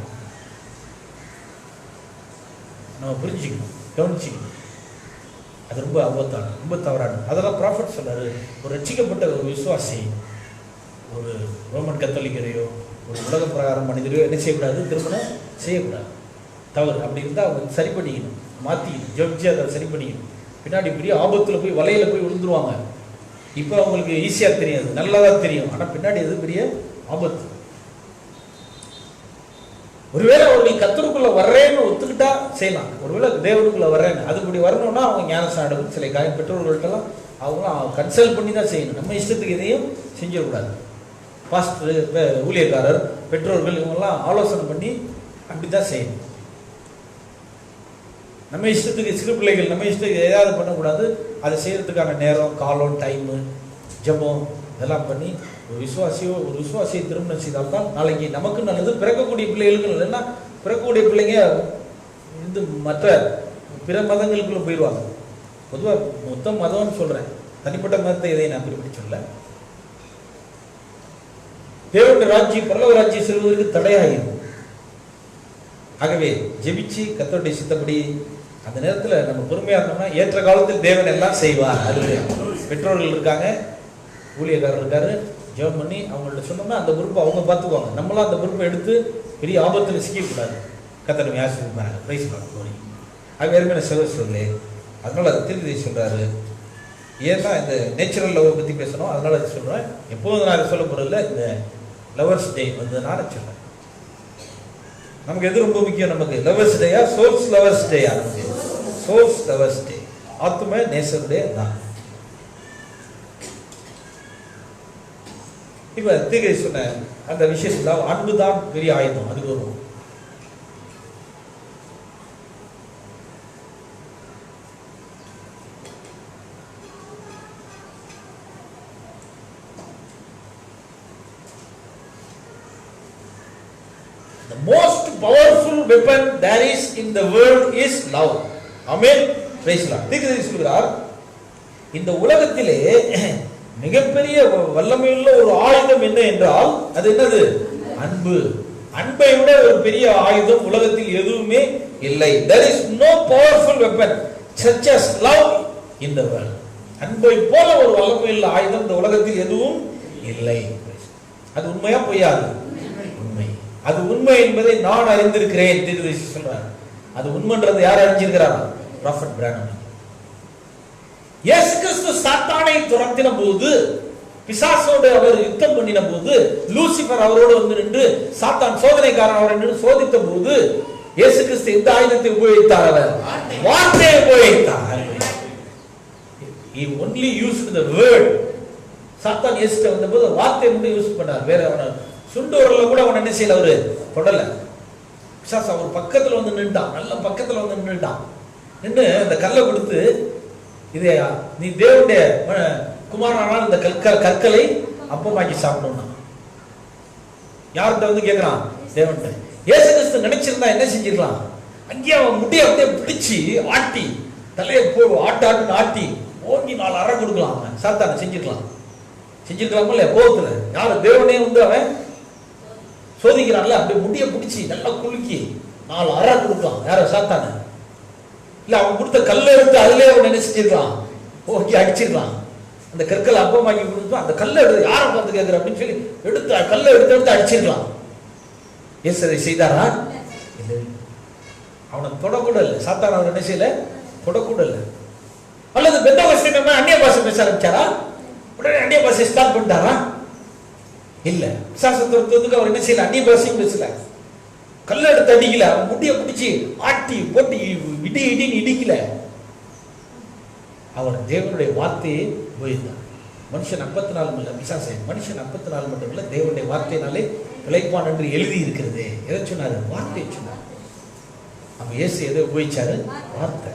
A: நம்ம புரிஞ்சுக்கணும், கவனிச்சுக்கணும். அது ரொம்ப ஆபத்தான, ரொம்ப தவறான. அதெல்லாம் ப்ராஃபட் சொல்றாரு, ஒரு ரட்சிக்கப்பட்ட ஒரு விசுவாசி ஒரு ரோமன் கத்தோலிக்கரையோ ஒரு உலக பிரகாரம் மனிதரையோ என்ன செய்யக்கூடாது, திருமணம் செய்யக்கூடாது, தவறு. அப்படி இருந்தால் அவங்க சரி பண்ணிக்கணும், மாற்றிக்கணும், ஜப்ஜி அதை சரி பண்ணிக்கணும். பின்னாடி பெரிய ஆபத்தில் போய் வலையில போய் விழுந்துருவாங்க. இப்போ அவங்களுக்கு ஈஸியாக தெரியாது, நல்லதாக தெரியும், ஆனால் பின்னாடி அது பெரிய ஆபத்து. ஒருவேளை அவர்கள் கத்தருக்குள்ள வர்றேன்னு ஒத்துக்கிட்டா செய்யலாம், ஒருவேளை தேவனுக்குள்ள வர்றேன்னு அதுபடி வரணும்னா அவங்க ஞானஸ்நானம் சில பெற்றோர்கள்ட்டெல்லாம் அவங்களாம் கன்சல்ட் பண்ணி தான் செய்யணும். நம்ம இஷ்டத்துக்கு எதையும் செஞ்சிடக்கூடாது. பாஸ்டர், ஊழியக்காரர், பெற்றோர்கள் இவங்கெல்லாம் ஆலோசனை பண்ணி அப்படி தான் செய்யணும். நம்ம இஷ்டத்துக்கு சிறு பிள்ளைகள் நம்ம இஷ்டத்துக்கு ஏதாவது பண்ணக்கூடாது. அதை செய்யறதுக்கான நேரம், காலம், டைமு, ஜபம் இதெல்லாம் பண்ணி ஒரு விசுவாசியை திருமணம் செய்தால்தான் நாளைக்கு நமக்கு நல்லது, பிறக்கக்கூடிய பிள்ளைகளுக்கு நல்லதுன்னா பிறக்கக்கூடிய பிள்ளைங்க இது மற்ற பிற மதங்களுக்குள்ள போயிடுவாங்க. பொதுவாக மொத்த மதம்னு சொல்றேன், தனிப்பட்ட மதத்தை இதை நான் குறிப்பிட்டு சொல்ல. தேவனுடைய ராஜ்யம் பரலோக ராஜ்யம் செல்வதற்கு தடையாகும். ஆகவே ஜெபிச்சு கர்த்தருடைய சித்தப்படி அந்த நேரத்தில் நம்ம பொறுமையா இருந்தோம்னா ஏற்ற காலத்தில் தேவன் எல்லாம் செய்வார். அது பெற்றோர்கள் இருக்காங்க, ஊழியக்காரர் இருக்காரு, ஜெபம் பண்ணி அவங்கள்ட்ட சொன்னோம்னா அந்த பொறுப்பை அவங்க பார்த்துக்குவாங்க. நம்மளாம் அந்த பொறுப்பை எடுத்து பெரிய ஆபத்தில் சிக்கக்கூடாது. கர்த்தர் யாசிப்பாங்க. பிரைஸ் லார்ட் கோரி. அது வேறுமே சொல்லலே. அதனால அது திருப்பதி சொல்றாரு. ஏன்னா இந்த நேச்சுரல் லவ் பற்றி பேசணும், அதனால அது சொல்றேன். எப்போதும் நான் அதை சொல்ல போறதில்ல, இந்த லவர்ஸ் டே வந்ததுனால சொல்றேன். நமக்கு எது ரொம்ப முக்கியம்? நமக்கு லவர்ஸ் டேயா, சோல்ஸ் லவர்ஸ் டேயா? நமக்கு சோல்ஸ் லவர்ஸ் டே, ஆத்தும நேசருடைய தான். இப்ப தீகை சொன்ன அந்த விஷயத்துல அன்புதான் பெரிய ஆயுதம். அது வரும். The most powerful weapon there is in the world is love. Amen. Praise God. தீர்க்கதரிசி சொல்கிறார், இந்த உலகத்திலே மிகப்பெரிய வல்லமையுள்ள ஒரு ஆயுதம் என்ன என்றால் அது என்னது? அன்பு. அன்பை விட ஒரு பெரிய ஆயுதம் உலகத்தில் எதுவுமே இல்லை. There is no powerful weapon such as love in the world. அன்பை போல ஒரு வல்லமையுள்ள ஆயுதம் இந்த உலகத்தில் எதுவும் இல்லை. அது உண்மையா பொய்யா? உண்மை. அது உண்மை என்பதை நான் அறிந்திருக்கிறேன். தீர்க்கதரிசி சொல்றார். அது உண்மைன்றது யார் அறிஞ்சிருக்கிறார்? ப்ராஃபட் பிரானம். இயேசு கிறிஸ்து சாத்தானை துரத்தின போது, பிசாசோடு அவர் யுத்தம் பண்ணின போது, லூசிபர் அவரோடு வந்து நின்று சாத்தான் சோதனைக்காரன் அவரை நின்று சோதித்த போது இயேசு கிறிஸ்து எந்த ஆயுதத்தை உபயோகித்தார்? அவர் வார்த்தையை உபயோகித்தார். He only used the word. சாத்தான் இயேசுட்ட வந்தபோது வார்த்தையை மட்டும் யூஸ் பண்ணார். வேற அவனை சுண்டு வரல கூட அவன் என்ன செய்யல, அவரு தொடல. பிசாசு அவர் பக்கத்துல வந்து நின்றான், நல்ல பக்கத்துல வந்து நின்றுட்டான். நின்று அந்த கல்லை கொடுத்து, இது நீ தேவனுடைய குமாரனால் இந்த கற்களை அப்பமாக்கி சாப்பிடணும். யார்கிட்ட வந்து கேட்கிறான்? தேவன்கிட்ட. இயேசு கிறிஸ்து நினைச்சிருந்தா என்ன செஞ்சிருக்கலாம்? அங்கேயே அவன் முடிய அப்படியே பிடிச்சி ஆட்டி, தலையை ஆட்டுன்னு ஆட்டி ஓங்கி 4 அறை கொடுக்கலாம். அவன் சாத்தான செஞ்சிருக்கலாமோ இல்லையா? கோபத்துல யாரு? தேவனே வந்து அவன் சோதிக்கிறான்ல, அப்படியே முடிய பிடிச்சி நல்லா குலுக்கி 4 அறை கொடுக்கலாம். யார? சாத்தான. இல்ல அவன் கொடுத்த கல்லை எடுத்து அதுலயே அவன் என்ன செஞ்சிருக்கலாம்? ஓகே அடிச்சிருக்கலாம். அந்த கற்களை அப்பமாக்கி கொடுத்து அந்த கல்லை எடுத்து யாரை பார்த்து கேட்கிற அப்படின்னு சொல்லி எடுத்து கல்லை எடுத்து அடிச்சிருக்கலாம். ஏசு அதை செய்தாரா? இல்லை. அவனை தொடக்கூட இல்லை. சாத்தான அவர் என்ன செய்யல? தொடக்கூட இல்லை. அல்லது பெந்தகோஸ்தே அந்நிய பாஷை பேச ஆரம்பிச்சாரா? உடனே அந்நிய பாஷை ஸ்டார்ட் பண்ணிட்டாரா? இல்ல. பிசாசை துரத்துறதுக்கு அவர் என்ன செய்யல? அந்நிய பாஷையும் பேசல, கல்ல எடுத்து அடிக்கல, அவன் முடிய பிடிச்சி ஆட்டி போட்டு இடி இடின்னு இடிக்கல. அவர் தேவனுடைய வார்த்தையை உபயோகித்தார். மனுஷன் 54 இல்ல பிசாசை, மனுஷன் 54 மட்டும் இல்ல, தேவனுடைய வார்த்தையினாலே பிழைப்பான் என்று எழுதி இருக்கிறது. எதை சொன்னாரு? வார்த்தையை சொன்னார். அப்ப இயேசு எதை உபயோகிச்சாரு? வார்த்தை.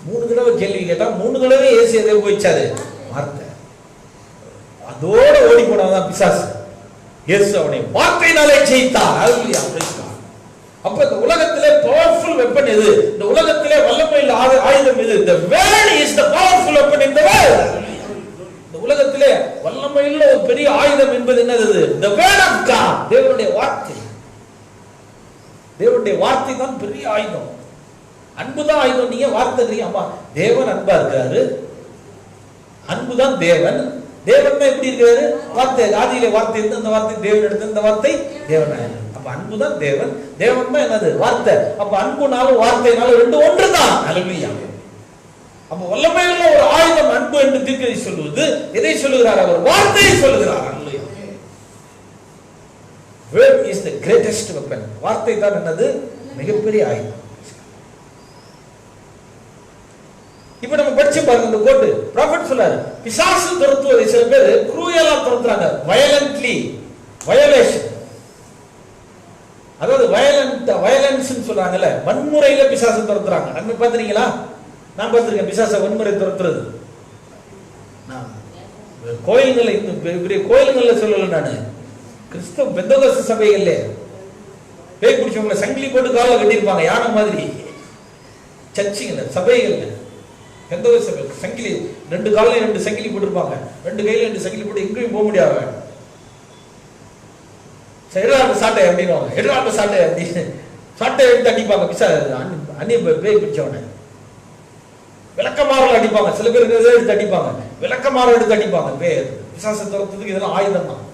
A: 3 தடவை கேள்வி கேட்டா 3 தடவை இயேசு எதை உபயோகிச்சாரு? வார்த்தை. அதோட ஓடி போனவன் பிசாசு. இயேசு அவனை வார்த்தையினாலே ஜெயித்தார். ஹல்லேலூயா. அப்ப இந்த உலகத்திலே பவர்ஃபுல் வெப்பன் எது? இந்த உலகத்திலே வல்லமையுள்ள ஆயுதம் எது? The word is the powerful weapon in the world. இந்த உலகத்திலே வல்லமையுள்ள ஒரு பெரிய ஆயுதம் என்பது என்னது? The word of God. தேவனுடைய வார்த்தை. தேவனுடைய வார்த்தை தான் பெரிய ஆயுதம். அன்புதான் ஆயுதம். நீங்க வார்த்தை அம்மா தேவன் அன்பா இருக்காரு. அன்புதான் தேவன். தேவன் தான் எப்படி இருக்காரு? வார்த்தை. ஆதியிலே வார்த்தை இருந்து அந்த வார்த்தை தேவன் எடுத்து அந்த வார்த்தை தேவன். அப்ப அன்புதான் தேவன். தேவன் தான் என்னது? வார்த்தை. அப்ப அன்புனாலும் வார்த்தைனாலும் ரெண்டு ஒன்றுதான். ஹல்லேலூயா. அப்ப வல்லமையுள்ள ஒரு ஆயுதம் அன்பு என்று தீர்க்கதரிசி சொல்லுவது எதை சொல்லுகிறார்? அவர் வார்த்தையை சொல்லுகிறார். ஹல்லேலூயா. Word is the greatest weapon. வார்த்தை தான் என்னது? மிகப்பெரிய ஆயுதம். இப்ப நம்ம படிச்சு பாருங்க இந்த கோட். ப்ராஃபட் சொல்றாரு, பிசாசு துரத்துவதை சில பேர் க்ரூயலா துரத்துறாங்க. வயலன்ட்லி, வயலேஷன், அதாவது வயலன்ஸ் சொல்றாங்கல்ல, வன்முறையில பிசாசு துரத்துறாங்க. நம்ம பாத்துறீங்களா? நான் பார்த்திருக்கேன் பிசாச வன்முறை துரத்துறது. கோயில்கள், பெரிய கோயில்கள்ல சொல்லல, நானு கிறிஸ்தவ பெந்தகோஸ்து சபைகள்ல பேய் பிடிச்சவங்களை சங்கிலி போட்டு கால கட்டியிருப்பாங்க, யானை மாதிரி. சர்ச்சுங்கள்ல, சபைகள்ல, பெந்தகோஸ்து சபை சங்கிலி 2 காலையும் 2 சங்கிலி போட்டிருப்பாங்க, 2 கையில 2 சங்கிலி போட்டு எங்கேயும் போக முடியாது. எடாந்த சாட்டை அப்படின்னு, எடாந்த சாட்டை அப்படின்னு சாட்டை எடுத்து அடிப்பாங்க. பிசா அந்நிய பேய் பிடிச்சவனை விளக்கமாறல் அடிப்பாங்க. சில பேர் எடுத்து அடிப்பாங்க, விளக்கமாறல் எடுத்து அடிப்பாங்க. பேர் பிசாசை துரத்துறதுக்கு இதெல்லாம் ஆயுதம் தான்.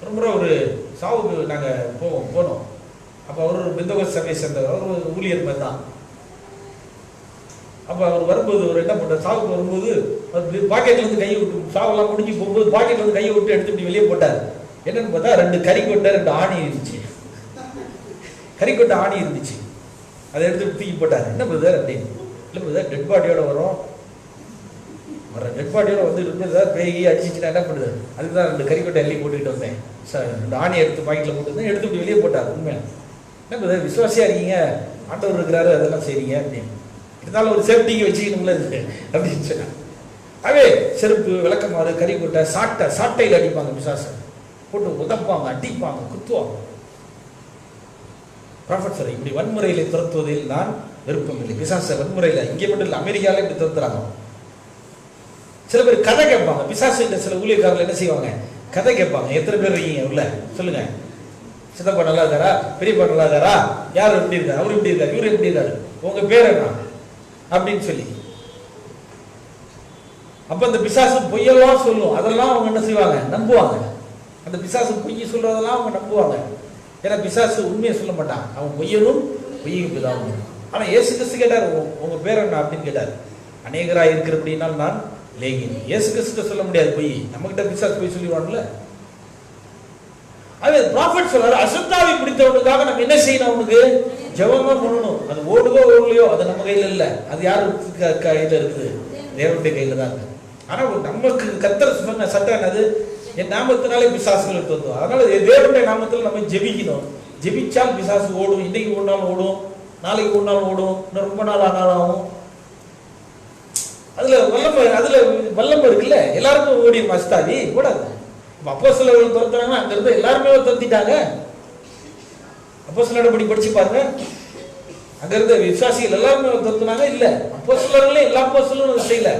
A: ரொம்ப ஒரு சாவுக்கு நாங்க போனோம். அப்ப அவர் ஒரு பெந்தகோஸ்து சபையை சேர்ந்தவர், அவர் ஒரு ஊழியர் மாதிரி தான். அப்ப அவர் வரும்போது அவர் என்ன பண்றாரு? சாவுக்கு வரும்போது பாக்கெட்ல இருந்து கையை விட்டு, சாவெல்லாம் முடிஞ்சு போகும்போது பாக்கெட்ல இருந்து கையை விட்டு எடுத்து வெளியே போட்டார். என்னன்னு பார்த்தா 2 கறிக்கொட்டை 2 ஆணி இருந்துச்சு. கறிக்கொட்டை ஆணி இருந்துச்சு, அதை எடுத்து தூக்கி போட்டார். என்ன பிரதர் அப்படின்னு? இல்லை பிரதர், டெட் பாடியோட வர டெட் பாடியோட வந்து இருந்தது, பேய் அடிச்சுச்சுன்னா என்ன பண்ணுது? அதுதான் 2 கறிக்கொட்டை எல்லி போட்டுக்கிட்டு வந்தேன் சார். 2 ஆணி எடுத்து பாக்கெட்ல போட்டு எடுத்து இப்படி வெளியே போட்டார். உண்மையா என்ன பிரதர், விசுவாசியா இருக்கீங்க, ஆண்டவர் இருக்கிறாரு, அதெல்லாம் செய்றீங்க அப்படின்னு. இருந்தாலும் ஒரு சேஃப்டிக்கு வச்சுக்கணும்ல அப்படின்னு சொன்னாங்க. அவே செருப்பு, விளக்கமாறு, கறிக்கொட்டை, சாட்டையில் அடிப்பாங்க. பிசாசை போட்டு உதப்பாங்க, அடிப்பாங்க, குத்துவாங்க. ப்ராஃபட் சார் இப்படி வன்முறையில துரத்துவதில் நான் விருப்பம் இல்லை. பிசாசை வன்முறையில இங்கே மட்டும் இல்லை, அமெரிக்கால இப்படி துரத்துறாங்க. சில பேர் கதை கேட்பாங்க. பிசாசு சில ஊழியக்காரர்கள் என்ன செய்வாங்க? கதை கேட்பாங்க. எத்தனை பேர் இருக்கீங்க உள்ள சொல்லுங்க. சித்தப்பா நல்லா இருக்காரா? பெரியப்பா நல்லா இருக்காரா? யார் எப்படி இருக்காரு? அவரு எப்படி இருக்காரு? இவரு எப்படி இருக்காரு? உங்க பேர் என்ன அப்படின்னு சொல்லி. அப்ப அந்த பிசாசு பொய்யெல்லாம் சொல்லும். அதெல்லாம் அவங்க என்ன செய்வாங்க? நம்புவாங்க. அந்த பிசாசு பொய் சொல்றதெல்லாம் அவங்க நம்புவாங்க. ஏன்னா பிசாசு உண்மையை சொல்ல மாட்டான். அவன் பொய்யனும் பொய்யும் பிதாவும். ஆனா இயேசு கிறிஸ்து கேட்டார், உங்க பேர் என்ன அப்படின்னு கேட்டார். அநேகராய் இருக்கிற அப்படின்னால் நான் லேகின். இயேசு கிறிஸ்து சொல்ல முடியாது பொய். நம்ம கிட்ட பிசாசு பொய் சொல்லிடுவான்ல. அது ப்ராஃபட் சொல்றாரு, அசுத்தாவி பிடித்தவனுக்காக நம்ம என்ன செய்யணும்? அவனுக்கு ஜெபமா பண்ணணும். அது ஓடுதோ ஓடலையோ அது நம்ம கையில இல்ல. அது யாரு கையில இருக்குது? தேவனுடைய கையில தான் இருக்கு. ஆனா நமக்கு கர்த்தர் சொன்ன சட்டம் என்னது? என் நாமத்தினாலே பிசாசுகள் தோணும். அதனால தேவனுடைய நாமத்தில் நம்ம ஜெபிக்கணும். ஜெபிச்சால் பிசாசு ஓடும். இன்னைக்கு ஓடினாலும் ஓடும், நாளைக்கு ஓடினாலும் ஓடும், இன்னும் ரொம்ப நாள் ஆனாலும் ஆகும். அதுல வல்லமை இருக்குல்ல. எல்லாருக்கும் ஓடி மஸ்தாவி கூடாது. அப்போஸ்தலர்கள் துரத்துறாங்கன்னா அங்க இருந்து எல்லாருமே துரத்திட்டாங்க. அப்போஸ்தலர் நடபடி படிச்சு பாருங்க. அங்க இருந்த விசுவாசிகள் எல்லாருமே துரத்துனாங்க. இல்ல, அப்போஸ்தலர்களே எல்லா அப்போஸ்தலரும் செய்யல.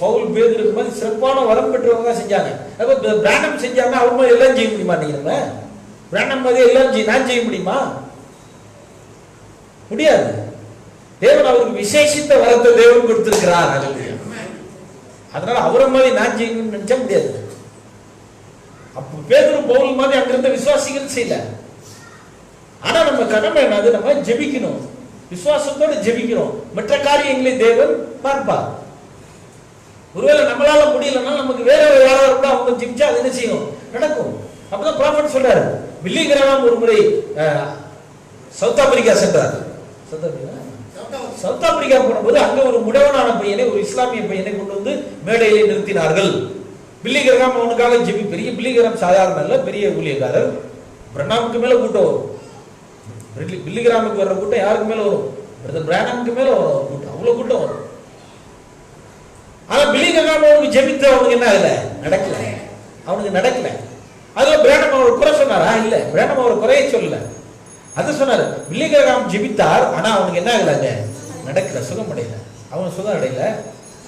A: பவுல், பேதுரு மாதிரி சிறப்பான வரம் பெற்றவங்க தான் செஞ்சாங்க. அப்ப பிராண்டம் செஞ்சாங்க, அவர் மாதிரி எல்லாம் செய்ய முடியுமா? நீங்க நம்ம பிராண்டம் மாதிரி எல்லாம் நான் செய்ய முடியுமா? முடியாது. தேவன் அவருக்கு விசேஷித்த வரத்தை தேவன் கொடுத்திருக்கிறார். அதனால அவரை மாதிரி நான் செய்யணும்னு நினைச்சா முடியாது. அப்ப பேதுரு, பவுல் மாதிரி அங்க இருந்த விசுவாசிகள் செய்யல. ஆனா நம்ம கடமை என்னது? நம்ம ஜெபிக்கணும், விசுவாசத்தோடு ஜெபிக்கிறோம். மற்ற காரியங்களை தேவன் பார்ப்பார். ஒருவேளை நம்மளால முடியலன்னா நமக்கு வேற யாராவது கூட அவங்க ஜெபிச்சா அது என்ன செய்யும், நடக்கும். அப்பதான் ப்ராஃபட் சொல்றாரு. பில்லி கிரஹாம் ஒரு முறை சவுத் ஆப்பிரிக்கா சென்றார். சவுத் ஆப்பிரிக்கா போனபோது அங்க ஒரு முடவனான பையனை, ஒரு இஸ்லாமிய பையனை கொண்டு வந்து மேடையிலே நிறுத்தினார்கள். பில்லி கிரஹாம் அவனுக்காக ஜெபி. பெரிய பில்லி கிரஹாம் சாதாரண அல்ல, பெரிய ஊழியக்காரர். பிரணாமுக்கு மேல கூட்டம் வரும். பில்லி கிரஹாமுக்கு வர்ற கூட்டம் யாருக்கு மேல வரும்? பிரதர் பிரானமுக்கு மேல வரும் கூட்டம், அவ்வளவு கூட்டம் வரும். ஆனா பில்லி கிரஹாம் அவனுக்கு ஜெபித்து அவனுக்கு என்ன ஆகல, நடக்கல, அவனுக்கு நடக்கல. அதுல பிரானம் அவர் குறை சொன்னாரா? இல்ல, பிரானம் அவர் குறைய சொல்லல. அது சொன்னாரு, பில்லி கிரஹாம் ஜெபித்தார், ஆனா அவனுக்கு என்ன ஆகல, நடக்கல, சுகம் அடையல, அவன் சுகம் அடையல.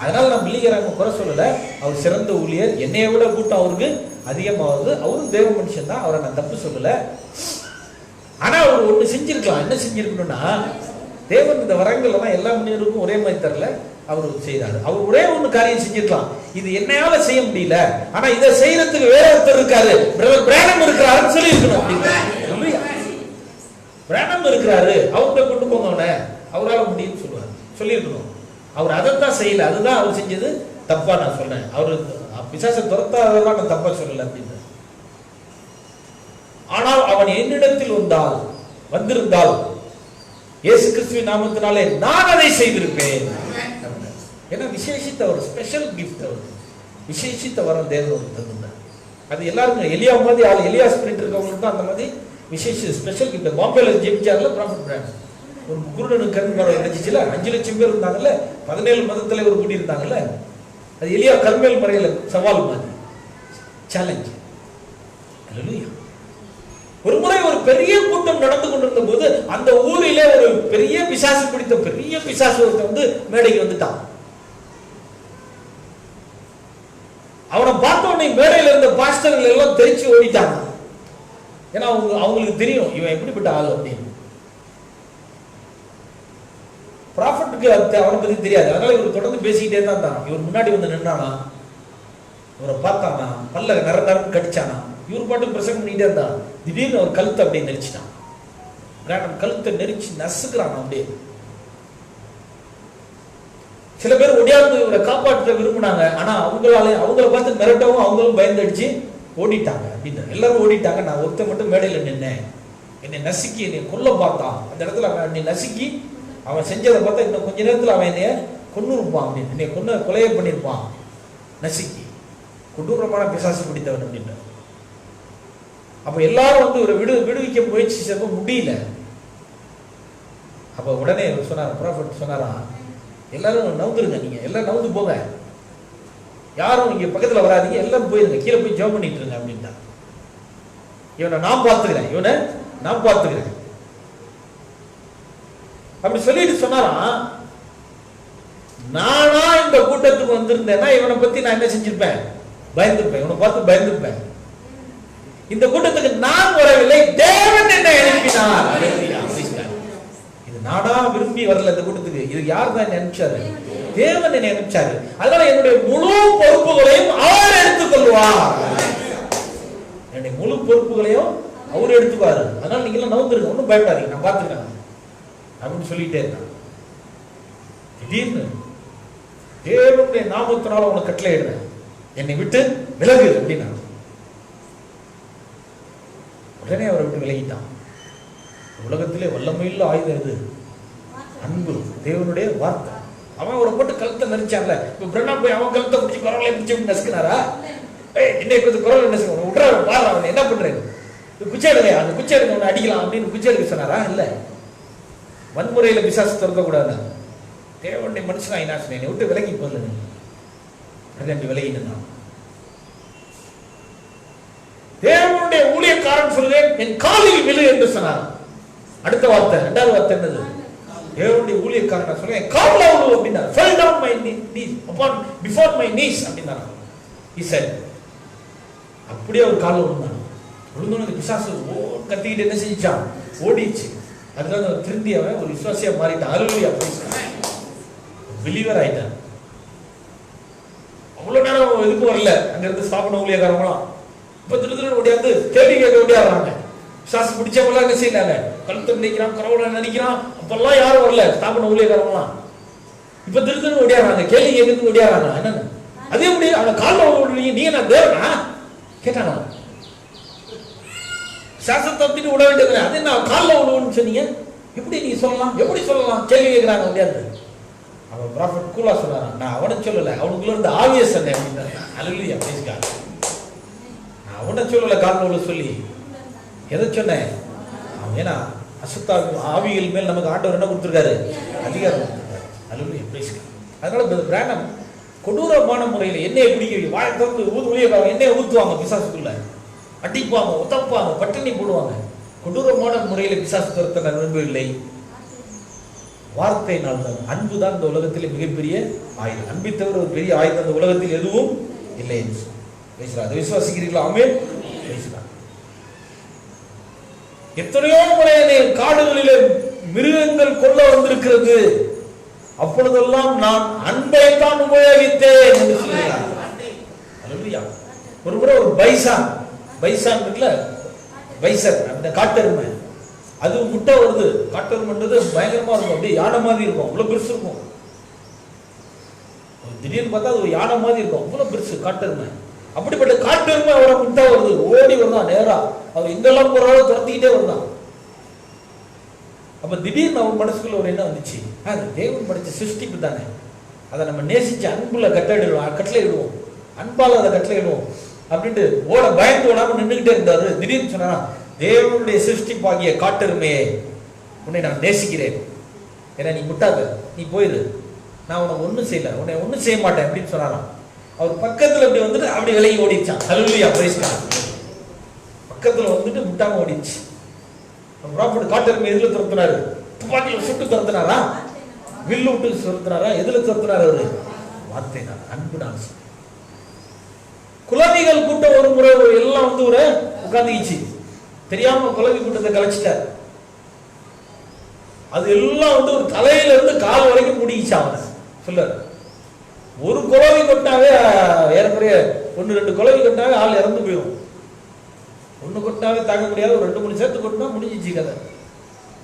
A: அதனால நான் பில்லி கிரஹாம் குறை சொல்லல. அவர் சிறந்த ஊழியர், என்னைய விட கூட்டம் அவருக்கு அதிகமாகுது. அவரும் தேவ மனுஷன் தான், அவரை நான் தப்பு சொல்லல. ஆனா அவர் ஒண்ணு செஞ்சிருக்கலாம். என்ன செஞ்சிருக்கணும்னா, தேவன் இந்த வரங்கள் எல்லாம் எல்லா மனிதருக்கும் ஒரே மாதிரி தரல, அவர் செய்தார். அவர் ஒரே ஒண்ணு காரியம் செஞ்சிருக்கலாம். இது என்னையால செய்ய முடியல, ஆனா இதை செய்யறதுக்கு வேற ஒருத்தர் இருக்காரு, பிரதர் பிரானம் இருக்கிறாருன்னு சொல்லி இருக்கணும். பிரானம் இருக்கிறாரு, அவர்கிட்ட கொண்டு போங்க, அவனை அவரால் முடியும்னு சொல்லுவார், சொல்லியிருக்கணும். அவர் அதைத்தான் செய்யல. அதுதான் அவர் செஞ்சது தப்பா நான் சொல்றேன். அவரு பிசாசை துரத்தாதெல்லாம் நான் தப்பா சொல்லல அப்படின்னு. ஆனால் அவன் என்னிடத்தில் வந்திருந்தால் இயேசு கிறிஸ்துவின் நாமத்தினாலே நான் அதை செய்திருப்பேன். ஏன்னா விசேஷித்த ஒரு ஸ்பெஷல் கிஃப்ட், அவர் விசேஷித்த வரம் தேவன் தந்தார். அது எல்லாருக்கும் எலியா மாதிரி ஆள், எலியா ஸ்பிரிட் இருக்கவங்களுக்கு தான் அந்த மாதிரி விசேஷ ஸ்பெஷல் கிஃப்ட். பாம்பேல ஜெபிச்சார்ல ப்ராஃபட் பிராண்ட், ஒரு குருடனுக்கு கண் பார்வை கிடைச்சிச்சுல, 5 லட்சம் பேர் இருந்தாங்கல்ல, 17 மத தலைவர் கூடி இருந்தாங்கல்ல, அது எலியா கர்மேல் மறையில சவால் மாதிரி சேலஞ்ச். அல்லேலூயா. ஒரு முறை ஒரு பெரிய கூட்டம் நடந்து கொண்டிருந்த போது அந்த ஊரிலே ஒரு பெரிய பிசாசு பிடித்த பெரிய பிசாசு வந்து மேடைக்கு வந்துட்டான். அவனை பார்த்த உடனே மேடையில இருந்த பாஸ்டர்கள் எல்லாம் தெரிச்சு ஓடிட்டாங்க. ஏன்னா அவங்களுக்கு தெரியும் இவன் எப்படிப்பட்ட ஆள் அப்படின்னு. ப்ராஃபட்டுக்கு அவனை பத்தி தெரியாது. அதனால இவர் தொடர்ந்து பேசிக்கிட்டே தான் இருந்தான். இவர் முன்னாடி வந்து நின்றானா, இவரை பார்த்தானா, பல்ல நரன்னு கடிச்சானா, இவர் பாட்டு பிரசங்கம் பண்ணிட்டே இருந்தான். திடீர்னு அவர் கழுத்தை அப்படியே நெரிச்சிட்டான். கழுத்தை நெரிச்சு நசுக்கிறான் அப்படியே. சில பேர் ஒடியாந்து இவரை காப்பாற்ற விரும்பினாங்க. ஆனா அவங்கள பார்த்து மிரட்டவும் அவங்களும் பயந்தடிச்சு ஓடிட்டாங்க அப்படின்னு. எல்லாரும் ஓடிட்டாங்க. நான் ஒருத்த மட்டும் மேடையில நின்னேன். என்னை நசுக்கி என்னை கொல்ல பார்த்தான். அந்த இடத்துல அவன் என்னை நசுக்கி அவன் செஞ்சதை பார்த்தா இன்னும் கொஞ்ச நேரத்தில் அவன் என்னைய கொன்னு இருப்பான் அப்படின்னு, என்னை கொலையை பண்ணியிருப்பான். நசுக்கி கொடூரமான பிசாசு பிடித்தவன் அப்படின்னு. அப்ப எல்லாரும் வந்து ஒரு விடுவிக்க முயற்சி செய்ய முடியல. அப்ப உடனே சொன்னார், ப்ராஃபட் சொன்னாரா, எல்லாரும் நவுந்துருங்க, நீங்க எல்லாம் நவுந்து போங்க, யாரும் இங்க பக்கத்துல வராதீங்க, எல்லாம் போயிருங்க, கீழே போய் ஜெபம் பண்ணிட்டு இருங்க அப்படின்ட்டா. இவனை நான் பார்த்துக்கிறேன் அப்படி சொல்லிட்டு சொன்னாராம். நானா இந்த கூட்டத்துக்கு வந்திருந்தேன்னா இவனை பத்தி நான் என்ன செஞ்சிருப்பேன், பயந்துருப்பேன், இவனை பார்த்து பயந்துருப்பேன். இந்த கூட்டத்துக்கு நான் வரவில்லை, தேவன் என்னை எழுப்பினார். இது நானா விரும்பி வரல இந்த கூட்டத்துக்கு, இது யார் தான் என்னை அனுப்பிச்சாரு, தேவன் என்னை அனுப்பிச்சாரு. அதனால என்னுடைய முழு பொறுப்புகளையும் அவர் எடுத்துக் கொள்வார். என்னுடைய முழு பொறுப்புகளையும் அவர் எடுத்துக்குவாரு. அதனால நீங்க எல்லாம் நவுந்துருங்க, ஒன்றும் பயப்படாதீங்க, நான் பார்த்துக்கிறேன் அப்படின்னு சொல்லிட்டே இருக்கான். திடீர்னு தேவனுடைய நாமத்தினால உனக்கு கட்டளை இடுறேன், என்னை விட்டு விலகு அப்படின்னா உடனே அவரை விட்டு விலகிட்டான். உலகத்திலே வல்லமையில் ஆயுதம் எது? அன்பு, தேவனுடைய வார்த்தை. அவன் அவரை போட்டு கழுத்தை நெரிச்சான்ல. இப்ப பிரண்ணா போய் அவன் கழுத்தை பிடிச்சி குரலை பிடிச்சி நசுக்கினாரா? இன்னைக்கு கொஞ்சம் குரல் நசுக்கணும், விட்ற பாரு, அவன் என்ன பண்றேன், குச்சி எடுங்க, அந்த குச்சி எடுங்க, அவனை அடிக்கலாம் அப்படின்னு குச்சி எடுக்க சொன்னாரா? இல்ல, வன்முறையில பிசாசு திறக்க கூடாது. தேவனுடைய மனுஷனா என்ன சொன்னேன், விட்டு விலகி போல விலகி நின்றான். தேவனுடைய ஊழியக்காரன் சொல்லுவேன், என் காலில் விழு என்று சொன்னார். அடுத்த வார்த்தை, இரண்டாவது வார்த்தை என்னது? தேவனுடைய ஊழியக்காரன் சொல்லுவேன், என் காலில் விழு அப்படின்னா, fell down my knees upon before my knees அப்படின்னா he said. அப்படியே ஒரு காலில் விழுந்தான். விழுந்தோன்னு பிசாசு கத்திக்கிட்டு என்ன செஞ்சான், ஓடிச்சு. அதுக்காக திருந்தி அவன் ஒரு விசுவாசியா மாறிட்டான். அல்லேலூயா, பிலீவர் ஆயிட்டான். அவ்வளவு நேரம் எதுக்கும் வரல அங்க இருந்து ஸ்தாபன ஊழியக்காரங்களாம். இப்ப திருத்தல ஓடியாந்து கேள்வி கேட்க ஓடியாடுறாங்க. பிசாசு பிடிச்சவங்களாம் என்ன செய்யறாங்க, கழுத்தை நினைக்கிறான், கரவுல நினைக்கிறான். அப்பெல்லாம் யாரும் வரல ஸ்தாபன ஊழியக்காரங்களாம். இப்ப திருத்தல ஓடியாடுறாங்க, கேள்வி கேட்கறதுக்கு ஓடியாடுறாங்க. என்னன்னு அதே எப்படி அவனை காலில் விடுறீங்க, நீங்க நான் தேவனா கேட்டாங்க. சாஸ்திரத்தை தப்பிட்டு விட வேண்டியது, அது என்ன காலில் விடுவோன்னு சொன்னீங்க, எப்படி நீங்க சொல்லலாம், எப்படி சொல்லலாம் கேள்வி கேட்கிறாங்க முடியாது. அவன் ப்ராஃபட் கூலா சொன்னாரான், நான் அவனை சொல்லலை, அவனுக்குள்ள இருந்து ஆவிய சொன்னேன் அப்படின்னாரு. அல்லேலூயா, பிரைஸ் காட். நான் அவனை சொல்லலை காலில் விட சொல்லி, எதை சொன்னேன்? ஏன்னா அசுத்த ஆவிகள் மேல் நமக்கு ஆண்டவர் என்ன கொடுத்துருக்காரு? அதிகாரம் கொடுத்துருக்காரு. அல்லேலூயா, பிரைஸ் காட். அதனால பிராண்டம் கொடூரமான முறையில் எண்ணெயை பிடிக்க வாயை திறந்து எண்ணெயை ஊற்றுவாங்க, பிசாசுக்குள்ள அடிப்பாங்க, உதப்பாங்க, பட்டினி போடுவாங்க. கொடூரமான முறையில் பிசாசு துரத்த நான் விரும்பவில்லை. வார்த்தையினால் தான். அன்பு தான் இந்த உலகத்திலே மிகப்பெரிய ஆயுதம். அன்பை தவிர ஒரு பெரிய ஆயுதம் இந்த உலகத்தில் எதுவும் இல்லை. அதை விசுவாசிக்கிறீர்களா? ஆமென். எத்தனையோ முறை காடுகளிலே மிருகங்கள் கொல்ல வந்திருக்கிறது, அப்பொழுதெல்லாம் நான் அன்பை தான் உபயோகித்தேன் என்று சொல்கிறார். ஒரு முறை ஒரு பைசான் இருக்குல்ல, பைசர் அந்த காட்டெருமை, அது முட்டை வருது. காட்டெருமைன்றது பயங்கரமா இருக்கும், அப்படியே யானை மாதிரி இருக்கும், அவ்வளவு பெருசு இருக்கும். திடீர்னு பார்த்தா அது ஒரு யானை மாதிரி இருக்கும், அவ்வளவு பெருசு காட்டெருமை. அப்படிப்பட்ட காட்டெருமை அவரை முட்டை வருது, ஓடி வருதான் நேரா, அவர் எங்கெல்லாம் போறாலும் துரத்திக்கிட்டே வருதான். அப்ப திடீர்னு அவர் மனசுக்குள்ள ஒரு என்ன வந்துச்சு, அது தேவன் படைச்ச சிருஷ்டிப்பு தானே, அதை நம்ம நேசிச்சு அன்புல கட்டளையிடுவோம், அன்பால அதை கட்டளையிடுவோம் அப்படின்ட்டு ஓட பயந்து ஓடாம நின்றுகிட்டே இருந்தாரு. திடீர்னு சொன்னா, தேவனுடைய சிருஷ்டிப்பாகிய காட்டெருமையே, உன்னை நான் நேசிக்கிறேன், ஏன்னா நீ முட்டாத, நீ போயிரு, நான் உனக்கு ஒன்றும் செய்யல, உன்னை ஒன்றும் செய்ய மாட்டேன் அப்படின்னு சொன்னாராம். அவர் பக்கத்துல அப்படி வந்துட்டு அப்படி விலகி ஓடிச்சான். அல்லேலூயா, பிரைஸ் காட். பக்கத்துல வந்துட்டு முட்டாம ஓடிச்சு. ப்ராஃபட் காட்டெருமை எதுல துரத்துனாரு? துப்பாக்கியில் சுட்டு துரத்துனாரா? வில்லு விட்டு துரத்துனாரா? எதுல துரத்துனாரு? அவரு வார்த்தை தான், அன்பு தான். குலவிகள் கூட்டம் ஒரு முறை எல்லாம் வந்து ஒரு உட்காந்துச்சு, தெரியாம குலவி கூட்டத்தை கலைச்சிட்டார். அது எல்லாம் வந்து ஒரு தலையில இருந்து கால் வரைக்கும் முடிச்சு அவனை சொல்றாரு. ஒரு குலவி கொட்டாவே ஏறக்குறைய 1-2 குலவி கொட்டாவே ஆள் இறந்து போயிடும். ஒண்ணு கொட்டாவே தாங்க முடியாது, ஒரு 2-3 சேர்த்து கொட்டினா முடிஞ்சிச்சு கதை.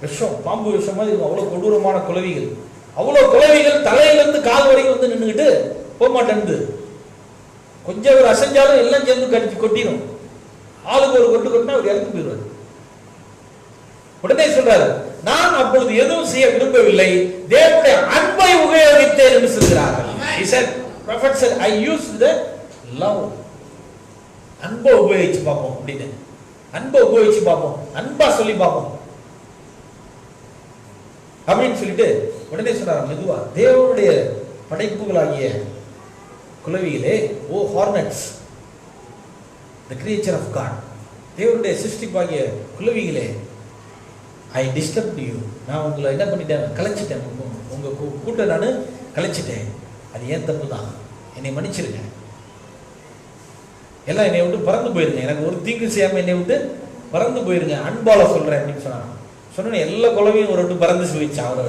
A: விஷம், பாம்பு விஷம் மாதிரி இருக்கும், அவ்வளவு கொடூரமான குலவிகள். அவ்வளவு குலவிகள் தலையில இருந்து கால் வரைக்கும் வந்து நின்றுகிட்டு போக மாட்டேன்னு, கொஞ்சம் ஒரு அசைஞ்சாலும் எல்லாம் சேர்ந்து கடிச்சு கொட்டிடும். ஆளுக்கு ஒரு கொட்டு கொட்டினா அவர் இறந்து போயிடுவார். உடனே சொல்றாரு, நான் அப்பொழுது எதுவும் செய்ய விரும்பவில்லை, தேவனுடைய அன்பை உபயோகித்தேன் என்று சொல்கிறார்கள். He said, prophet said, I used the love. அன்பை உபயோகிச்சு பார்ப்போம் அப்படின்னு, அன்பை உபயோகிச்சு பார்ப்போம், அன்பா சொல்லி பார்ப்போம் அப்படின்னு சொல்லிட்டு உடனே சொல்றாரு மெதுவா, தேவனுடைய படைப்புகளாகிய குலவிகளே, ஓ ஹார்னட்ஸ், the creature of God, தேவனுடைய சிருஷ்டிப்பாகிய குலவிகளே, I disturbed you, நான் உங்களை என்ன பண்ணிட்டேன், கலைச்சிட்டேன், உங்க கூட்ட நான் கலைச்சிட்டேன், அது ஏன் தப்பு தான், என்னை மன்னிச்சிருங்க, எல்லாம் என்னை விட்டு பறந்து போயிருங்க, எனக்கு ஒரு தீங்கு செய்யாம என்னை விட்டு பறந்து போயிருங்க, அன்பால சொல்றேன் அப்படின்னு சொன்னாங்க. சொன்ன எல்லா குலவையும் ஒரு விட்டு பறந்து சொல்லிச்சான். அவர்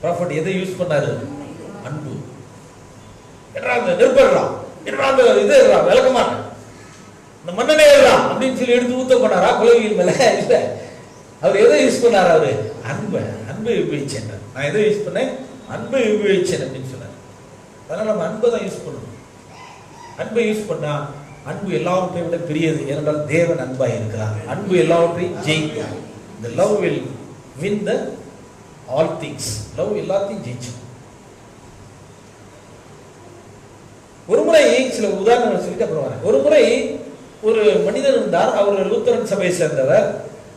A: ப்ராஃபட் எதை யூஸ் பண்ணாரு? அன்பு. நெருப்படுறான், இது விளக்க மாட்டேன், இந்த மண்ணனே அப்படின்னு சொல்லி எடுத்து ஊத்த போனாரா குலவியின் மேல? இல்ல, அவர் எதை யூஸ் பண்ணாரு? அவரு அன்பை உபயோகிச்சேன். நான் எதை யூஸ் பண்ணேன்? அன்பை உபயோகிச்சேன் அப்படின்னு சொன்னார். அதனால நம்ம அன்பை தான் யூஸ் பண்ணணும். அன்பை யூஸ் பண்ணா அன்பு எல்லாவற்றையும் விட பெரியது. ஏனென்றால் தேவன் அன்பாய் இருக்கிறார். அன்பு எல்லாவற்றையும் ஜெயிக்கும். The love will win the all things. Love எல்லாத்தையும் ஜெயிச்சு. ஒரு முறை சில உதாரணங்கள் சொல்லிட்டு அப்புறம் வரேன். ஒரு முறை ஒரு மனிதர் இருந்தார், அவர் லூத்தரன் சபையை சேர்ந்தவர்.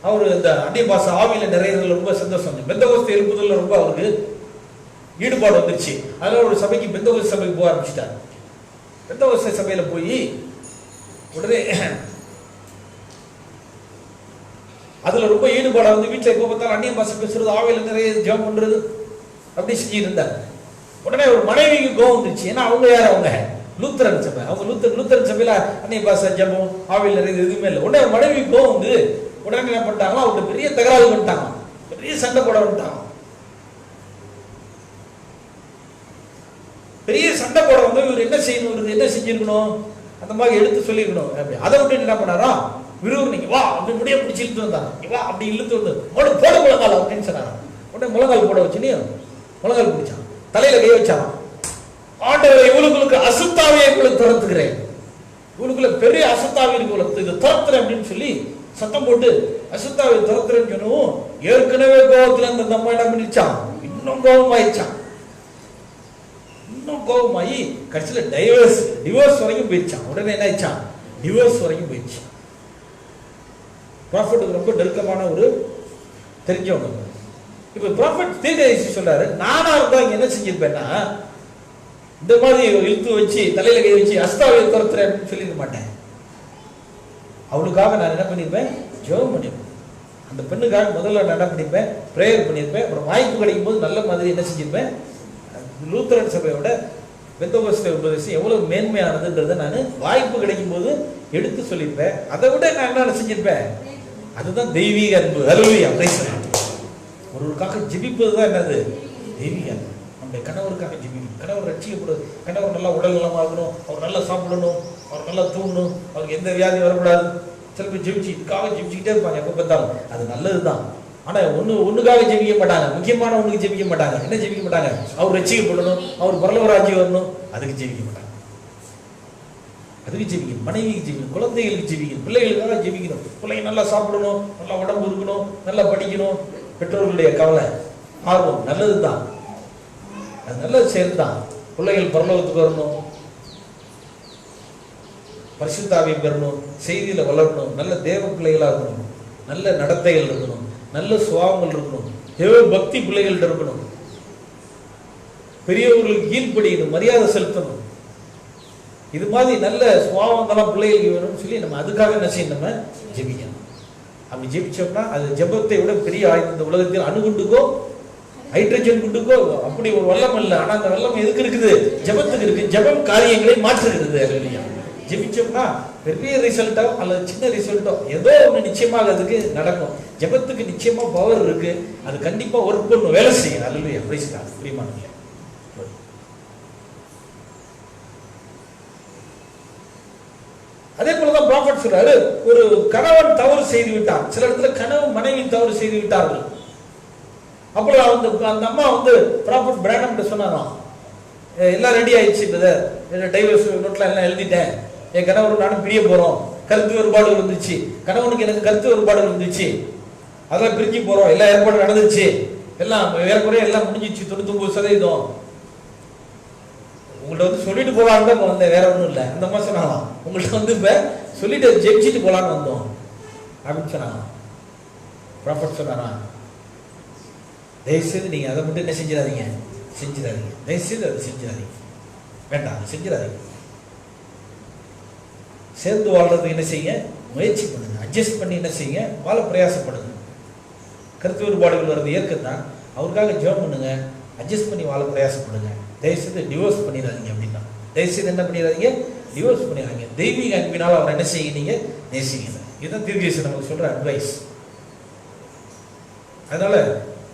A: அவர் இந்த அந்நிய பாஷை ஆவியில நிறைய ரொம்ப சந்தோஷம், பெந்தகோஸ்து எழுப்புதல்ல ரொம்ப அவருக்கு ஈடுபாடு வந்துருச்சு. அதனால ஒரு சபைக்கு பெந்தகோஸ்து சபைக்கு போக ஆரம்பிச்சிட்டார். பெந்தகோஸ்து சபையில போய் உடனே அதுல ரொம்ப ஈடுபாடு வந்து வீட்டுல எப்போ பார்த்தாலும் அந்நிய பாஷை பேசுறது, ஆவியில நிறைய ஜெபம் பண்றது அப்படி செஞ்சுட்டு இருந்தார். உடனே ஒரு மனைவிக்கு கோவம் வந்துருச்சு. ஏன்னா அவங்க யார்? அவங்க லூத்தரன் சபை. அவங்க லூத்தரன் சபையில அந்நிய பாஷை ஜெபம் ஆவியில் நிறைய எதுவுமே இல்லை. உடனே மனைவி கோவம் வந்து உடனே என்ன பண்ணிட்டாங்களோ அவர்கிட்ட பெரிய தகராறு பண்ணிட்டாங்க, பெரிய சண்டை போட வந்துட்டாங்க. பெரிய சண்டை போட வந்து இவர் என்ன செய்யணும், இவர் என்ன செஞ்சிருக்கணும், அந்த மாதிரி எடுத்து சொல்லிருக்கணும். அதை விட்டு என்ன பண்ணாரா, விருவர் நீங்க வா அப்படி முடிய பிடிச்சி இழுத்து வந்தாங்க. வா அப்படி இழுத்து வந்து போட முழங்கால் அப்படின்னு சொன்னாங்க. உடனே முழங்கால் போட வச்சுன்னு முழங்கால் பிடிச்சான். தலையில கை வச்சாராம். ஆண்டவரை இவளுக்கு அசுத்தாவியை கூட துரத்துக்கிறேன், இவளுக்குள்ள பெரிய அசுத்தாவி இருக்கு, இதை துரத்துறேன் அப்படின்னு சொல்லி சத்தம் போட்டு அசுத்தாவை துரத்துறேன்னு சொன்னவும் ஏற்கனவே கோபத்துல அந்த அம்மா என்ன பண்ணிச்சான், இன்னும் கோபமாயிடுச்சான். இன்னும் கோபமாயி கடைசியில டிவோர்ஸ் வரைக்கும் போயிடுச்சான். உடனே என்ன ஆயிடுச்சான், டிவோர்ஸ் வரைக்கும் போயிடுச்சு. ப்ராஃபட்டுக்கு ரொம்ப நெருக்கமான ஒரு தெரிஞ்சவங்க. இப்ப ப்ராஃபட் தீர்க்கதரிசி சொல்றாரு, நானா இருந்தா இங்க என்ன செஞ்சிருப்பேன்னா இந்த மாதிரி இழுத்து வச்சு தலையில கை வச்சு அஸ்தாவை துரத்துறேன் அப்படின்னு சொல்லிருக்க மாட்டேன். அவளுக்காக நான் என்ன பண்ணிருப்பேன், ஜெபம் பண்ணிருப்பேன். அந்த பெண்ணுக்காக முதல்ல நான் என்ன பண்ணிருப்பேன், பிரேயர் பண்ணிருப்பேன். அப்புறம் வாய்ப்பு கிடைக்கும் போது நல்ல மாதிரி என்ன செஞ்சிருப்பேன், லூத்தரன் சபையோட பெந்தகோஸ்தே உபதேசம் எவ்வளவு மேன்மையானதுன்றதை நான் வாய்ப்பு கிடைக்கும் போது எடுத்து சொல்லியிருப்பேன். அதை விட நான் என்ன செஞ்சிருப்பேன், அதுதான் தெய்வீக அன்பு. ஹல்லேலூயா, பிரைஸ் தி லார்ட். ஒருவருக்காக ஜெபிப்பது தான் என்னது, தெய்வீக அன்பு. நம்முடைய கணவருக்காக ஜெபிக்கணும். கணவர் ரட்சிக்கப்படும், கணவர் நல்லா உடல் நலமா இருக்கணும், அவர் நல்லா சாப்பிடணும், அவர் நல்லா தூங்கணும், அவருக்கு எந்த வியாதி வரக்கூடாது. சில பேர் இதுக்காக ஜெபிச்சுக்கிட்டே இருப்பாங்க எப்ப பார்த்தாலும். அது நல்லதுதான். ஆனா ஒண்ணுக்காக ஜெபிக்க மாட்டாங்க, முக்கியமான ஒண்ணுக்கு ஜெபிக்க மாட்டாங்க. என்ன ஜெபிக்க மாட்டாங்க, அவர் ரட்சிக்கப்படணும், அவர் பரலோக ராஜ்யம் வரணும், அதுக்கு ஜெபிக்க மாட்டாங்க. அதுக்கு ஜெபிக்கணும், மனைவிக்கு ஜெபிக்கணும், குழந்தைகளுக்கு ஜெபிக்கணும், பிள்ளைகளுக்காக ஜெபிக்கணும். பிள்ளைங்க நல்லா சாப்பிடணும், நல்லா உடம்பு இருக்கணும், நல்லா படிக்கணும். பெற்றோர்களுடைய கவலை ஆர்வம் நல்லதுதான், அது நல்லது சேர்ந்துதான். பிள்ளைகள் பரலோகத்துக்கு வரணும், பரிசுத்தாவியை பெறணும், செய்தியில வளரணும், நல்ல தேவ பிள்ளைகளா இருக்கணும், நல்ல நடத்தைகள் இருக்கணும், நல்ல சுபாவங்கள் இருக்கணும், தேவ பக்தி பிள்ளைகள் இருக்கணும், பெரியவர்களுக்கு கீழ்ப்படியணும், மரியாதை செலுத்தணும். இது மாதிரி நல்ல சுபாவங்கள்லாம் பிள்ளைகளுக்கு வேணும்னு சொல்லி நம்ம அதுக்காக என்ன செய்யணும், நம்ம ஜெபிக்கணும். அப்படி ஜெபிச்சோம்னா அது ஜெபத்தை விட பெரிய ஆயுதம் இந்த உலகத்தில் அணுகுண்டுக்கோ ஹைட்ரஜன் குண்டுக்கோ அப்படி ஒரு வல்லம் இல்லை. ஆனா அந்த வல்லம் எதுக்கு இருக்குது, ஜெபத்துக்கு இருக்கு. ஜெபம் காரியங்களை மாற்றுகிறது. இல்லையா, ஜெபிச்சோம்னா பெரிய ரிசல்ட்டோ அல்லது சின்ன ரிசல்ட்டோ ஏதோ ஒன்று நிச்சயமாக அதுக்கு நடக்கும். ஜெபத்துக்கு நிச்சயமா பவர் இருக்கு, அது கண்டிப்பா ஒர்க் பண்ணும், வேலை செய்யும். அல்லையா, பிரைஸ் தி லார்ட். பிரியமானவர்களே, அதே போலதான் ப்ராஃபட் சொல்றாரு, ஒரு கணவன் தவறு செய்து விட்டான். சில இடத்துல கணவன் மனைவி தவறு செய்து விட்டார்கள். அப்போ அந்த அம்மா ப்ராஃபட் பிரானம் சொன்னாராம், எல்லாம் ரெடி ஆயிடுச்சு பிரதர், டைவர்ஸ் நோட்ல எல்லாம் எழுதிட்டேன், என் கணவர் நானும் பிரிய போறோம், கருத்து வேறுபாடுகள் வந்துச்சு, கணவனுக்கு எனக்கு கருத்து வேறுபாடுகள் வந்துச்சு, அதெல்லாம் பிரிஞ்சு போறோம், எல்லா ஏற்பாடும் நடந்துச்சு, எல்லாம் ஏற்கனவே எல்லாம் முடிஞ்சிச்சு 99%. உங்கள்கிட்ட சொல்லிட்டு போலான்னு தான் வந்தேன், வேற ஒன்றும் இல்லை. அந்த மாதிரி சொன்னாலாம், உங்கள்கிட்ட இப்ப சொல்லிட்டு ஜெயிச்சுட்டு போலான்னு வந்தோம் அப்படின்னு சொன்னாங்க. ப்ராஃபட் சொன்னாரா, தயவுசெய்து நீங்க அதை மட்டும் என்ன செஞ்சிடாதீங்க, தயவுசெய்து அதை செஞ்சிடாதீங்க, வேண்டாம் செஞ்சிடாதீங்க. சேர்ந்து வாழ்றதுக்கு என்ன செய்யுங்க, முயற்சி பண்ணுங்க, அட்ஜஸ்ட் பண்ணி என்ன செய்யுங்க, வாழ பிரயாசப்படுங்க. கருத்து வேறுபாடுகள் வர்றது ஏற்கத்தான், அவருக்காக ஜெபம் பண்ணுங்க, அட்ஜஸ்ட் பண்ணி வாழ பிரயாசப்படுங்க. தயவுசெய்து டிவோர்ஸ் பண்ணிடாதீங்க. அப்படின்னா தயவுசெய்து என்ன பண்ணிடாதீங்க, டிவோர்ஸ் பண்ணிடாதீங்க. தெய்வீக அன்பினால் அவர் என்ன செய்யுங்க, நேசிங்க. இதுதான் தீர்க்கதரிசி நமக்கு சொல்ற அட்வைஸ். அதனால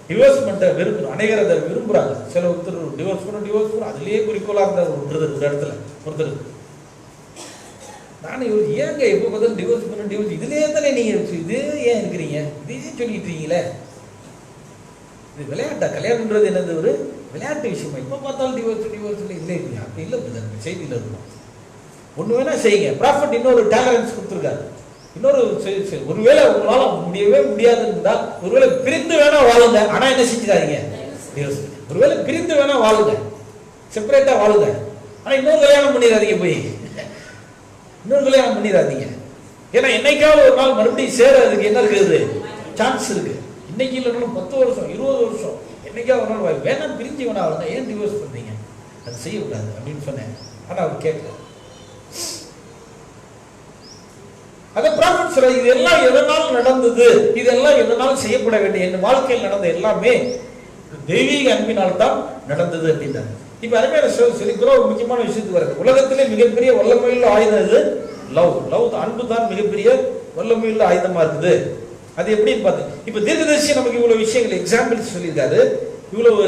A: டிவோர்ஸ்மெண்ட்டை விரும்பணும். அநேகர் அதை விரும்புறாங்க. சில ஒருத்தர் டிவோர்ஸ் பண்ண அதுலயே குறிக்கோளா இருந்த ஒரு இடத்துல ஒருத்தர், நானும் இவர் ஏங்க எப்போ பார்த்தாலும் டிவோர்ஸ் பண்ண இதுலயே தானே நீங்க இது ஏன் இருக்கிறீங்க, இதே சொல்லிட்டு இருக்கீங்களே, இது விளையாட்டா, கல்யாணம்ன்றது என்னது ஒரு விளையாட்டு விஷயமா, இப்ப பார்த்தாலும் டிவோர்ஸ் இல்லை இல்லையா, அப்படி இல்லை செய்தியில் இருக்கும். ஒண்ணு வேணா செய்யுங்க. ப்ராஃபட் இன்னொரு டாலரன்ஸ் கொடுத்துருக்காரு. இன்னொரு ஒருவேளை உங்களால முடியவே முடியாதுன்னு ஒருவேளை பிரிந்து வேணா வாழுங்க, ஆனா என்ன செஞ்சிடாதீங்க, ஒருவேளை பிரிந்து வேணா வாழுங்க, செப்பரேட்டா வாழுங்க, ஆனா இன்னொரு கல்யாணம் பண்ணிடாதீங்க, போய் இன்னொரு கல்யாணம் பண்ணிடாதீங்க. ஏன்னா என்னைக்காவது ஒரு நாள் மறுபடியும் சேரதுக்கு என்ன இருக்குது, சான்ஸ் இருக்கு. இன்னைக்கு இல்லைனாலும் 10 வருஷம் 20 வருஷம் என்னைக்கா ஒரு நாள் வேணாம் பிரிஞ்சு வேணா வாழுங்க, ஏன் டிவோர்ஸ் பண்றீங்க, அது செய்யக்கூடாது அப்படின்னு சொன்னேன். ஆனா அவர் கேட்கல. அத ப்ராஃபட் சொல்ற, இதெல்லாம் எதனால் நடந்தது, இதெல்லாம் எதனால் செய்யப்பட வேண்டிய, என் வாழ்க்கையில் நடந்த எல்லாமே தெய்வீக அன்பினால் தான் நடந்தது அப்படின்னாரு. இப்ப அருமையான சொல்லிக்கிறோம், ஒரு முக்கியமான விஷயத்துக்கு வருது. உலகத்திலே மிகப்பெரிய வல்லமையுள்ள ஆயுதம் இது லவ். அன்பு தான் மிகப்பெரிய வல்லமையுள்ள ஆயுதமா இருக்குது. அது எப்படின்னு பார்த்து, இப்ப தீர்க்கதரிசி நமக்கு இவ்வளவு விஷயங்கள் எக்ஸாம்பிள்ஸ் சொல்லியிருக்காரு, இவ்வளவு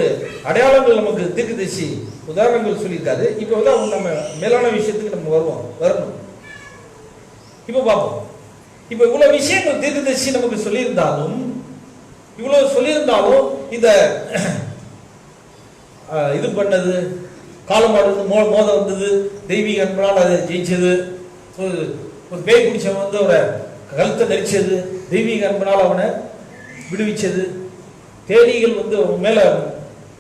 A: அடையாளங்கள் நமக்கு தீர்க்கதரிசி உதாரணங்கள் சொல்லியிருக்காரு. இப்ப நம்ம மேலான விஷயத்துக்கு நம்ம வரணும். இப்ப பார்ப்போம். இப்ப இவ்வளவு விஷயங்கள் தீர்க்கதரிசி நமக்கு சொல்லியிருந்தாலும் இந்த இது பண்ணது, காலமாடு வந்து மோத வந்தது, தெய்வீக அன்பால் அதை ஜெயிச்சது. ஒரு பேய் பிடிச்சவன் வந்து அவரை கழுத்தை நெரிச்சது, தெய்வீக அன்பினால் அவனை விடுவிச்சது. தேனீகள் வந்து அவன் மேல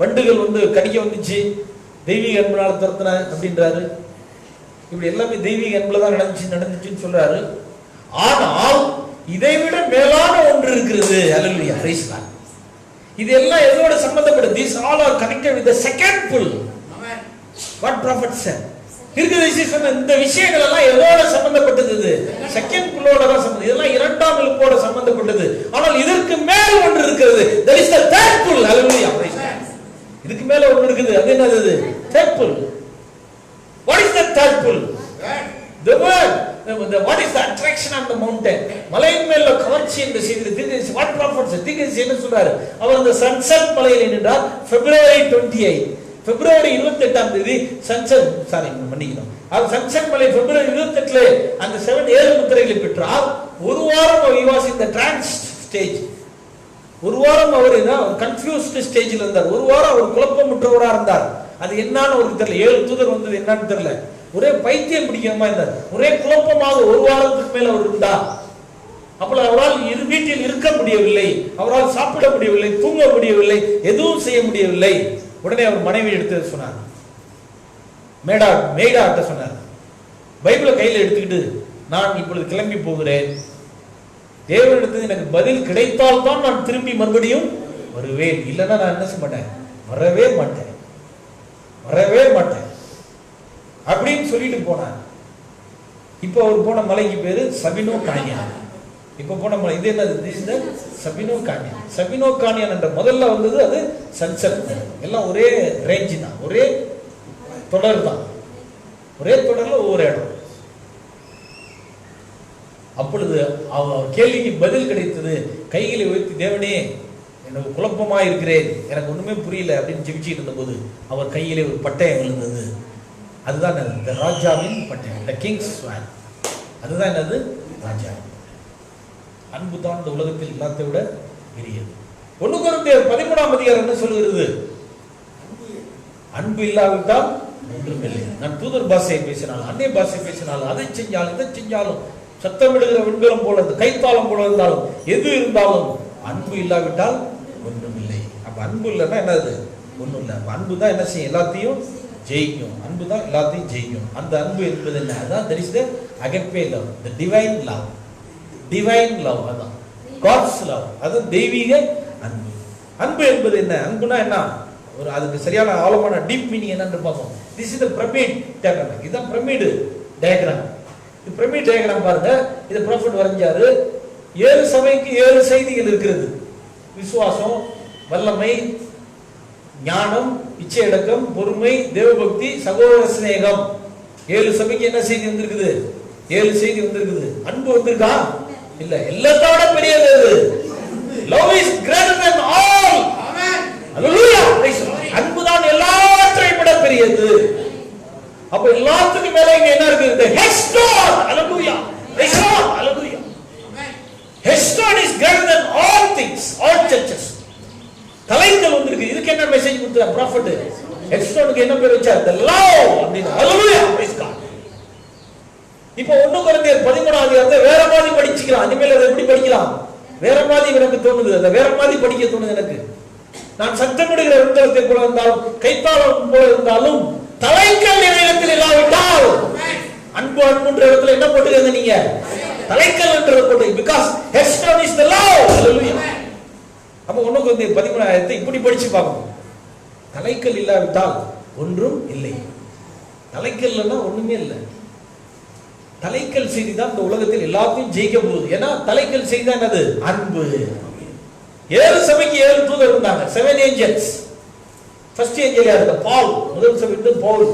A: வண்டுகள் வந்து கடிக்க வந்துச்சு, தெய்வீக அன்பினால் துரத்தின அப்படின்றாரு. இப்படி எல்லாமே தெய்வீக அன்புல தான் நடந்துச்சுன்னு சொல்றாரு. ஆனால் இதைவிட மேலான ஒன்று இருக்கிறது. ஹல்லேலூயா, பிரைஸ் காட். இது எல்லாம் எதோட சம்பந்தப்பட்டது? These all are connected with the second pull. Amen. What prophet said. தீர்க்கதரிசி சொன்ன இந்த விஷயங்கள் எல்லாம் எதோட சம்பந்தப்பட்டது? செகண்ட் புல்லோட தான் சம்பந்தம். இதெல்லாம் இரண்டாம் இழுப்போட சம்பந்தப்பட்டது. ஆனால் இதற்கு மேல் ஒன்று இருக்கிறது. That is the third pull. Hallelujah. இதுக்கு மேல ஒன்று இருக்குது. அது என்னது? third pull. What is the third pull? The word. What is the attraction on the mountain? மலையின் மேல கவர்ச்சி என்ற செய்தி தீர்க்கதரிசி what prophet said. தீர்க்கதரிசி என்ன சொல்றாரு? அவர் அந்த சன்செட் மலையில் நின்றார். February 28. பிப்ரவரி 28ஆம் தேதி சன்செட் மன்னிக்கணும். அது சன்செட் மலை பிப்ரவரி 28ல அந்த 7 முத்திரைகளை பெற்றார். ஒரு வாரம் he was in the trance stage. ஒரு வாரம் அவர் கன்ஃபியூஸ்ட் ஸ்டேஜில் இருந்தார். ஒரு வாரம் அவர் குழப்பமுற்றவராக இருந்தார். அது என்னன்னு அவருக்கு தெரியல. 7 தூதர் வந்தது என்னன்னு தெரியல. ஒரே பைத்தியம் பிடிக்காம இருந்தார். ஒரே குழப்பமாக ஒரு வாரத்துக்கு மேல அவர் இருந்தார். அப்போ அவரால் வீட்டில் இருக்க முடியவில்லை, அவரால் சாப்பிட முடியவில்லை, தூங்க முடியவில்லை, எதுவும் செய்ய முடியவில்லை. உடனே அவர் மனைவி எடுத்து சொன்னார், மேடாட்ட சொன்னார், பைபிளை கையில் எடுத்துக்கிட்டு நான் இப்பொழுது கிளம்பி போகிறேன். தேவனிடத்தில் எனக்கு பதில் கிடைத்தால் தான் நான் திரும்பி மறுபடியும் வருவேன், இல்லைன்னா நான் என்ன செய்ய மாட்டேன், வரவே மாட்டேன் அப்படின்னு சொல்லிட்டு போனார். இப்ப அவர் போன மலைக்கு பேரு சபினோ கானியான். இப்ப போன மலை இது என்னது? சபினோ கானியான். சபினோ கானியான் என்ற முதல்ல வந்தது அது சன்செட். எல்லாம் ஒரே ரேஞ்ச் தான், ஒரே தொடர் தான், ஒரே தொடர்ல ஒவ்வொரு இடம். அப்பொழுது அவர் கேள்விக்கு பதில் கிடைத்தது. கைகளை உயர்த்தி, தேவனே எனக்கு குழப்பமா இருக்கிறேன், எனக்கு ஒண்ணுமே புரியல அப்படின்னு ஜெபிச்சுட்டு இருந்த போது அவர் கையிலே ஒரு பட்டயம் விழுந்தது. அதுதான் இந்த ராஜாவின் பட்டயம், த கிங்ஸ் ஸ்வான். அதுதான் என்னது? ராஜா. அன்பு தான் இந்த உலகத்தில் எல்லாத்தை விட பெரியது. 1 கொரிந்தியர் 13ஆம் அதிகாரம் என்ன சொல்லுகிறது? அன்பு இல்லாவிட்டால் ஒன்றுமில்லை. நான் தூதர் பாஷையை பேசினாலும், அந்நிய பாஷை பேசினாலும், அதை செஞ்சாலும் இதை செஞ்சாலும், சத்தமிடுகிற விண்கலம் போல, கைத்தாளம் போல இருந்தாலும், எது இருந்தாலும் அன்பு இல்லாவிட்டால் ஒன்றுமில்லை. அப்ப அன்பு இல்லைன்னா என்னது? ஒன்றும் இல்லை. அன்பு தான் என்ன செய்யும்? எல்லாத்தையும் ஜெயிக்கும். அன்பு தான் எல்லாத்தையும் ஜெயிக்கும். அந்த அன்பு என்பது என்ன? அதான் there is the agape love, the divine love. Divine love, அதான் காட்ஸ் லவ், அது தெய்வீக அன்பு. அன்பு என்பது என்ன? அன்புனா என்ன? ஒரு அதுக்கு சரியான ஆழமான டீப் மீனிங் என்னன்னு பார்ப்போம். This is the pyramid diagram. இதுதான் பிரமிட் டயகிராம். இந்த பிரமிட் டயகிராம் பாருங்க, இது ப்ராஃபட் வரைஞ்சாரு. 7 சபைக்கு 7 செய்திகள் இருக்கிறது. விசுவாசம், வல்லமை, ஞானம், இச்சையடக்கம், பொறுமை, தேவபக்தி, சகோதர சிநேகம். 7 சபைக்கு என்ன செய்தி வந்திருக்குது? 7 செய்தி வந்திருக்குது. அன்பு வந்திருக்கா? இல்ல. எல்லாத்தோட பெரியது அது. Love is greater than all. Amen. Hallelujah. அன்பு தான் எல்லாவற்றையும் விட பெரியது. அப்ப எல்லாத்துக்கும் மேல இங்க என்ன இருக்கு? The headstone. Hallelujah. Praise God. Hallelujah. Amen. Headstone is greater than all things, all churches. தலைகள் வந்திருக்கு. இதுக்கு என்ன மெசேஜ் கொடுத்தார் prophet? ஹெட்ஸ்டோனுக்கு என்ன பேர் வச்சார்? The love அப்படினா. Hallelujah. Praise God. இப்போ 1 கொரிந்தியர் 13ஆம் அதிகாரத்தை வேற மாதிரி படிச்சுக்கலாம். இனிமேல் அதை எப்படி படிக்கலாம்? வேற மாதிரி எனக்கு தோணுது. அதை வேற மாதிரி படிக்க தோணுது எனக்கு. நான் சத்தமிடுகிற விண்கலத்தை போல இருந்தாலும், கைத்தாளம் போல இருந்தாலும், தலைக்கல் இடத்தில் இல்லாவிட்டால், அன்பு அன்புன்ற இடத்துல என்ன போட்டுக்கங்க நீங்க? தலைக்கல் என்ற போட்டு. Because headstone is the love. Hallelujah. அப்ப 1 கொரிந்தியர் 13ஆம் அதிகாரத்தை இப்படி படிச்சு பார்க்கணும். தலைக்கல் இல்லாவிட்டால் ஒன்றும் இல்லை. தலைக்கல் இல்லைன்னா ஒண்ணுமே இல்லை. தலைக்கல் செய்தி தான் இந்த உலகத்தில் எல்லாத்தையும் ஜெயிக்க போகுது. ஏன்னா தலைக்கல் செய்தி தான் என்னது? அன்பு. 7 சபைக்கு 7 தூதர் இருந்தாங்க, 7 ஏஞ்சல்ஸ். ஃபர்ஸ்ட் ஏஞ்சல் யாரு? பால். முதல் சபைக்கு Paul,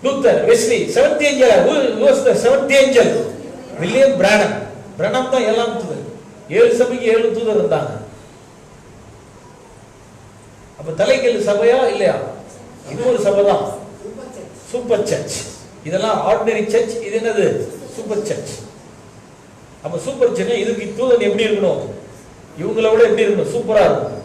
A: Luther, Wesley. 7th angel who was the 7th angel? William Branham. Branham தான் 7ஆம் தூதர். 7 சபைக்கு 7 தூதர் இருந்தாங்க. அப்ப தலைக்கல் சபையா இல்லையா? இது ஒரு சபை தான், சூப்பர் சர்ச். இதெல்லாம் ஆர்டினரி சர்ச், இது என்னது? Super church. அப்ப சூப்பர் சர்ச் இதுக்கு தூதன் எப்படி இருக்கணும்? இவங்கள விட எப்படி இருக்கணும்? சூப்பரா இருக்கும்.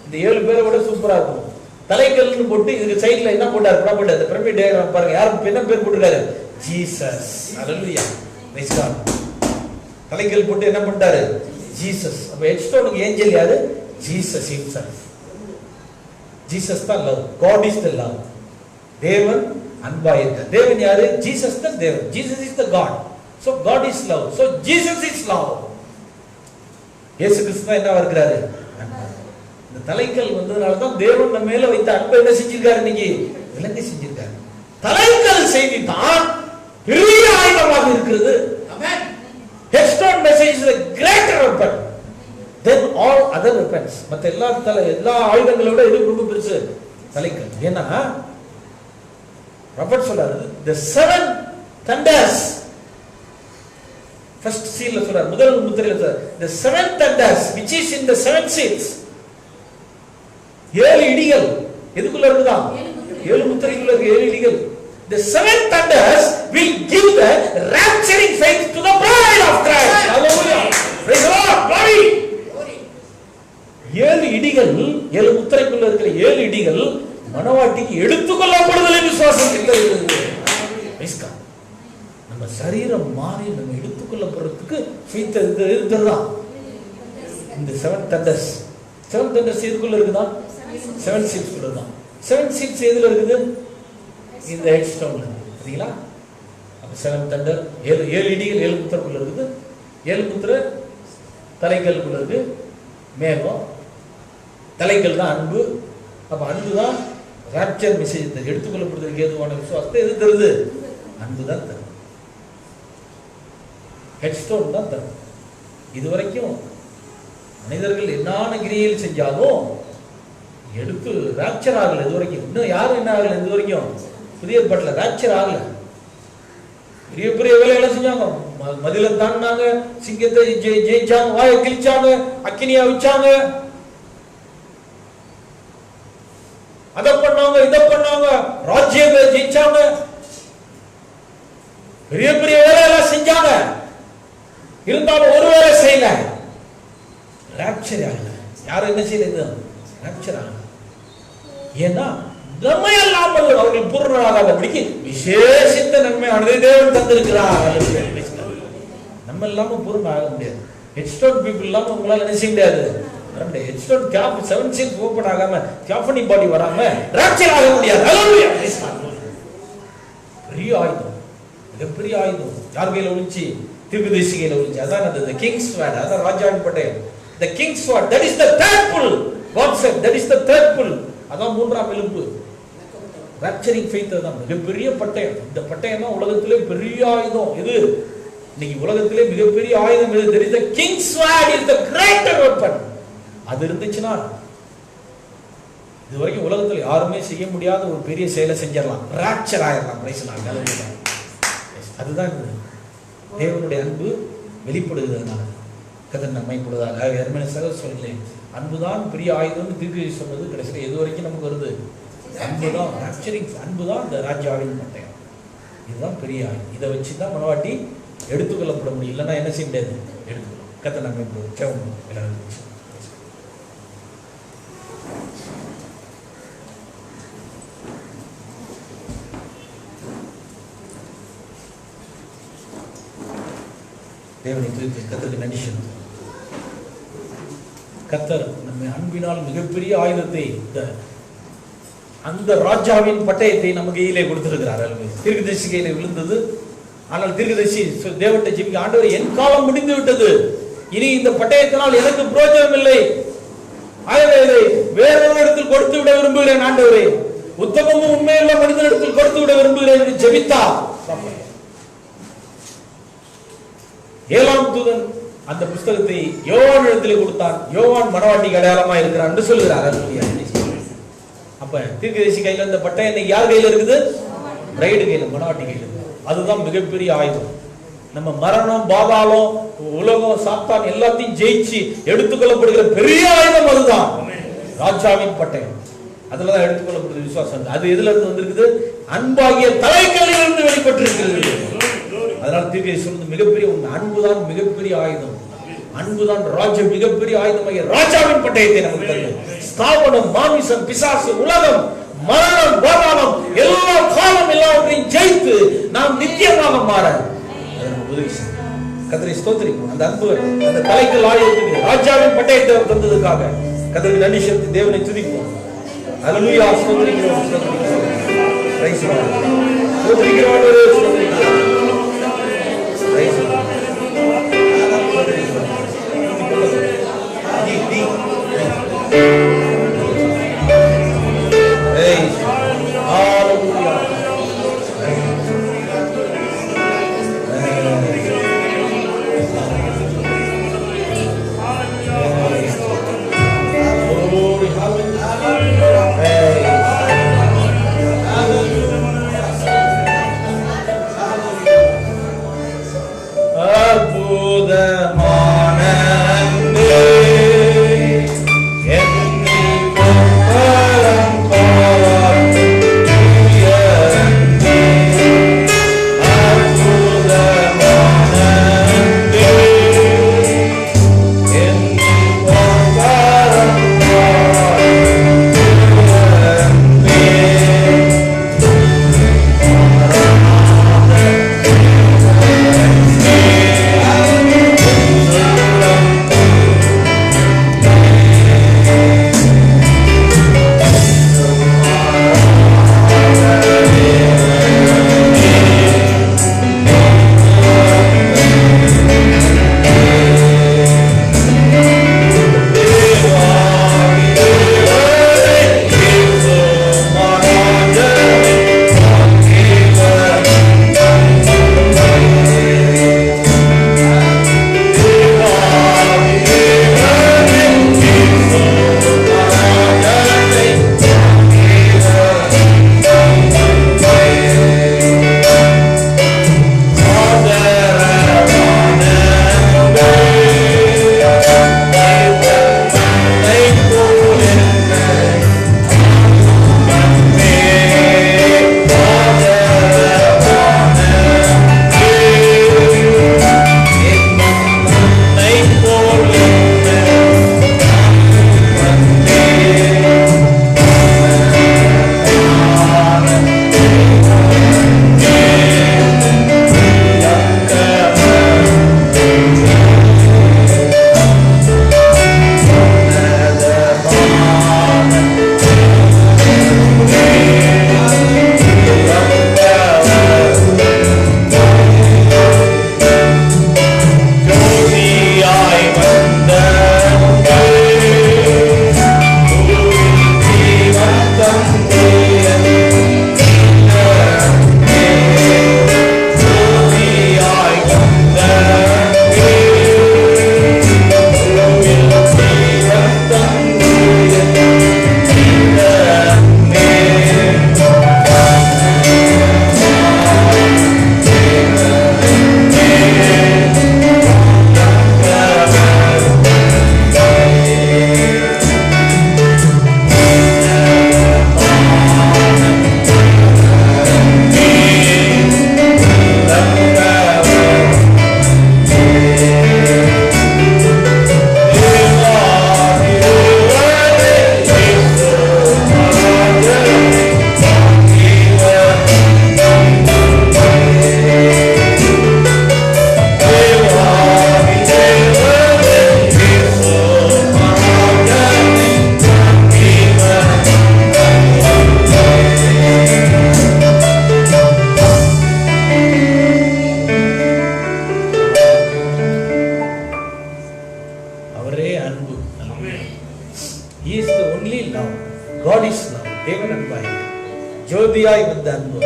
A: இந்த 7 பேரை விட சூப்பரா இருக்கும். தலைக்கல்னு போட்டு இதுக்கு சைடுல என்ன போட்டாரு? ப்ராப்பர்ட்டி அந்த பிரமிட் டயக்ராம் பாருங்க. யாருக்கு என்ன பேர் போட்டுருக்காரு? ஜீசஸ். ஹalleluya. Praise God. தலைக்கல் போட்டு என்ன பண்ணிட்டாரு? ஜீசஸ். அப்ப ஹெட்ஸ்டோனுக்கு ஏஞ்சல் யாரு? Jesus himself. ஜீசஸ் தான் love. God is the love. தேவன் அன்பா இருக்கிறார். தேவன் யாரு? ஜீசஸ் தான் தேவன். Jesus is the God. So God is love. So Jesus is love. இயேசு கிறிஸ்து தான் என்னவா இருக்கிறாரு? இந்த தலைக்கல் வந்ததனால தான் தேவன் நம்ம மேல வைத்த அன்பை என்ன செஞ்சிருக்காரு? இன்னைக்கு விளங்கி செஞ்சிருக்காரு. தலைக்கல் செய்தி தான் பெரிய ஆயுதமாக இருக்கிறது. ஆமென். Headstone message is a greater weapon than all other weapons. மத்த எல்லா ஆயுதங்களை விட இது ரொம்ப பெருசு தலைக்கல். ஏன்னா ப்ராஃபட் சொல்றாரு the seven thunders. first seal சொல்றாரு, முதல் முத்திரையில சொல்றாரு the seven thunders which is in the seven seals. ஏழு இடிகள் எதுக்குள்ள இருக்குதா? ஏழு முத்திரைக்குள்ள இருக்கு ஏழு இடிகள். The seven thunders will give the rapturing faith to the bride of Christ. Hallelujah. Praise the Lord. Glory. ஏழு இடிகள், ஏழு முத்திரைக்குள்ள இருக்கிற ஏழு இடிகள் மனவாட்டிக்கு எடுத்துக்கொள்ளப்படுதலை விசுவாசத்தில் இருக்குது. Praise God. நம்ம சரீரம் மாறி நம்ம எடுத்துக்கொள்ளப்படுறதுக்கு faith இதுதான். இந்த seven thunders. seven thunders எதுக்குள்ள இருக்குதா? seven seals குள்ள தான். seven seals எதுல இருக்குது? இந்த ஹெட்ஸ்டோன்ல. சரிங்களா? அப்ப seven thunder ஏழு இடிகள் ஏழு முத்திரைக்குள்ள இருக்குது. ஏழு முத்திரை தலைக்கல்குள்ள இருக்கு. மேகம் தலைக்கல் தான் அன்பு. அப்ப அன்பு தான் ராப்சர் மெசேஜ் எடுத்துக்கொள்ளப்படுவதற்கு ஏதுவான விசுவாசத்தை எது தருது? அன்பு தான் தரும். ஹெட்ஸ்டோன் தான் தரும். இதுவரைக்கும் மனிதர்கள் என்னான கிரியைகள் செஞ்சாலும் எடுத்து ராப்சர் ஆகல. இது வரைக்கும் இன்னும் யாரும் என்ன ஆகல? இது வரைக்கும் புதிய ஏற்பாட்டுல ராப்சர் ஆகல. பெரிய பெரிய வேலைகளை செஞ்சாங்க. மதில தாண்டினாங்க, சிங்கத்தை ஜெயிச்சாங்க, வாயை கிழிச்சாங்க, அக்கினியா வச்சாங்க, அதை பண்ணாங்க, இதை பண்ணாங்க, ராஜ்யத்தை ஜெயிச்சாங்க, பெரிய பெரிய வேலையெல்லாம் செஞ்சாங்க. இருந்தாலும் ஒரு வேலை செய்யல. ராப்சர் ஆகல. யாரும் என்ன செய்யல? ராப்சர் ஆகல. ஏன்னா நம்மை அல்லாமல் அவர்கள் பூர்ணராகாதபடிக்கு விசேஷித்த நன்மையானதை தேவன் தந்திருக்கிறார். நம்ம இல்லாம பூர்ண ஆக முடியாது. ஹெட்ஸ்டோன் பீப்புள் இல்லாம உங்களால என்ன செய்ய முடியாது? ஹெட்ஸ்டோன் கேப் செவன் சீல்ஸ் ஓபன் ஆகாம தியாஃபனி பாடி வராம ராப்சர் ஆக முடியாது. ஹalleluya. பெரிய ஆயுதம், மிகப்பெரிய ஆயுதம். யார் கையில ஒளிச்சு? தீர்க்கதரிசி கையில ஒளிச்சு. அதான் அந்த கிங்ஸ் ஸ்வார்ட். அதான் ராஜாவின் பட்டயம். The king's sword, that is the third pull. God said that is the third pull. அதான் மூன்றாம் எலும்பு. rapturing faith தான் மிகப்பெரிய பட்டயம். இந்த பட்டயம் தான் உலகத்திலே பெரிய ஆயுதம். இது இன்னைக்கு உலகத்திலே மிகப்பெரிய ஆயுதம் எது? There is the king's sword is the greater weapon. அது இருந்துச்சுன்னா இதுவரைக்கும் உலகத்தில் யாருமே செய்ய முடியாத ஒரு பெரிய செயலை செஞ்சிடலாம். ராப்சர் ஆயிடலாம். அதுதான் தேவனுடைய அன்பு வெளிப்படுகிறதுனால கதை நம்மை கொடுதாங்க. எர்மேனிய சகோதரர் சொல்லலை, அன்புதான் பெரிய ஆயுதம்னு தீர்க்கதரிசி சொன்னது கடைசியில் எது வரைக்கும் நமக்கு வருது? அன்புதான். ராப்சரிங் அன்புதான் இந்த ராஜ்யாவின் பட்டயம். இதுதான் பெரிய ஆயுதம். இதை வச்சு தான் மனவாட்டி எடுத்துக்கொள்ளப்பட முடியும். இல்லைன்னா என்ன செய்ய முடியாது? எடுத்துக்கொள்ளும். கதை நம்மை கேவணும் எல்லாரும். தேவனை குறித்து கர்த்தருக்கு நன்றி சொல்லுங்கள். கர்த்தர் நம்ம அன்பினால் மிகப்பெரிய ஆயுதத்தை அந்த ராஜாவின் பட்டயத்தை நம்ம கையிலே கொடுத்திருக்கிறார். தீர்க்கதரிசி கையிலே விழுந்தது. ஆனால் தீர்க்கதரிசி தேவனை ஜெபிக்க, ஆண்டவரே என் காலம் முடிந்து விட்டது, இனி இந்த பட்டயத்தினால் எனக்கு பிரயோஜனம் இல்லை, ஆகவே இதை வேறொரு இடத்தில் கொடுத்து விட விரும்புகிறேன். ஆண்டவரே உத்தமமும் உண்மையுள்ள மனிதனிடத்தில் கொடுத்து விட விரும்புகிறேன் என்று ஜெபித்தார். ஏழாம் தூதன் அந்த புத்தகத்தை யோவான் இடத்தில் கொடுத்தான். யோவான் மனவாட்டிக்கு அடையாளமா இருக்கிறான் என்று சொல்கிறார். அப்ப தீர்க்கதரிசி கையில இந்த பட்டயம் இன்னைக்கு யார் கையில இருக்குது? பிரைடு கையில, மனவாட்டி கையில. அதுதான் மிகப்பெரிய ஆயுதம். நம்ம மரணம், பாதாளம், உலகம், சாத்தான் எல்லாத்தையும் ஜெயிச்சு எடுத்துக்கொள்ளப்படுகிற பெரிய ஆயுதம் அதுதான் ராஜாவின் பட்டயம். அதுலதான் எடுத்துக்கொள்ளப்படுகிற விசுவாசம். அது எதுல இருந்து வந்திருக்குது? அன்பாகிய தலைக்கல்லில் இருந்து வெளிப்பட்டிருக்கிறது. அதனால தீர்க்கதரிசி சொல்றது மிகப்பெரிய ஒன்று. அன்புதான் மிகப்பெரிய ஆயுதம். அன்புதான் ராஜ்யம் மிகப்பெரிய ஆயுதமாக ராஜாவின் பட்டயத்தை நமக்கு தந்தது. ஸ்தாபனம், மாமிசம், பிசாசு, உலகம், மரணம், பாதாளம், எல்லா காலம் எல்லாவற்றையும் ஜெயித்து நாம் நித்தியமாக மாற உதவி செய்யும். கர்த்தரை ஸ்தோத்திரிக்கும். அந்த அன்பு அந்த தலைகள் ஆயுதத்துக்கு ராஜாவின் பட்டயத்தை தந்ததுக்காக கர்த்தருக்கு நன்றி செலுத்தி தேவனை துதிப்போம். அல்லேலூயா. ஸ்தோத்திரிக்கிறோம், ஸ்தோத்திரிக்கிறோம். Praise the Lord. ஸ்தோத்திரிக்கிறோம், ஸ்தோத்திரிக்கிறோம். Praise the Lord.
B: ஜோதியாய் வந்த அன்பு,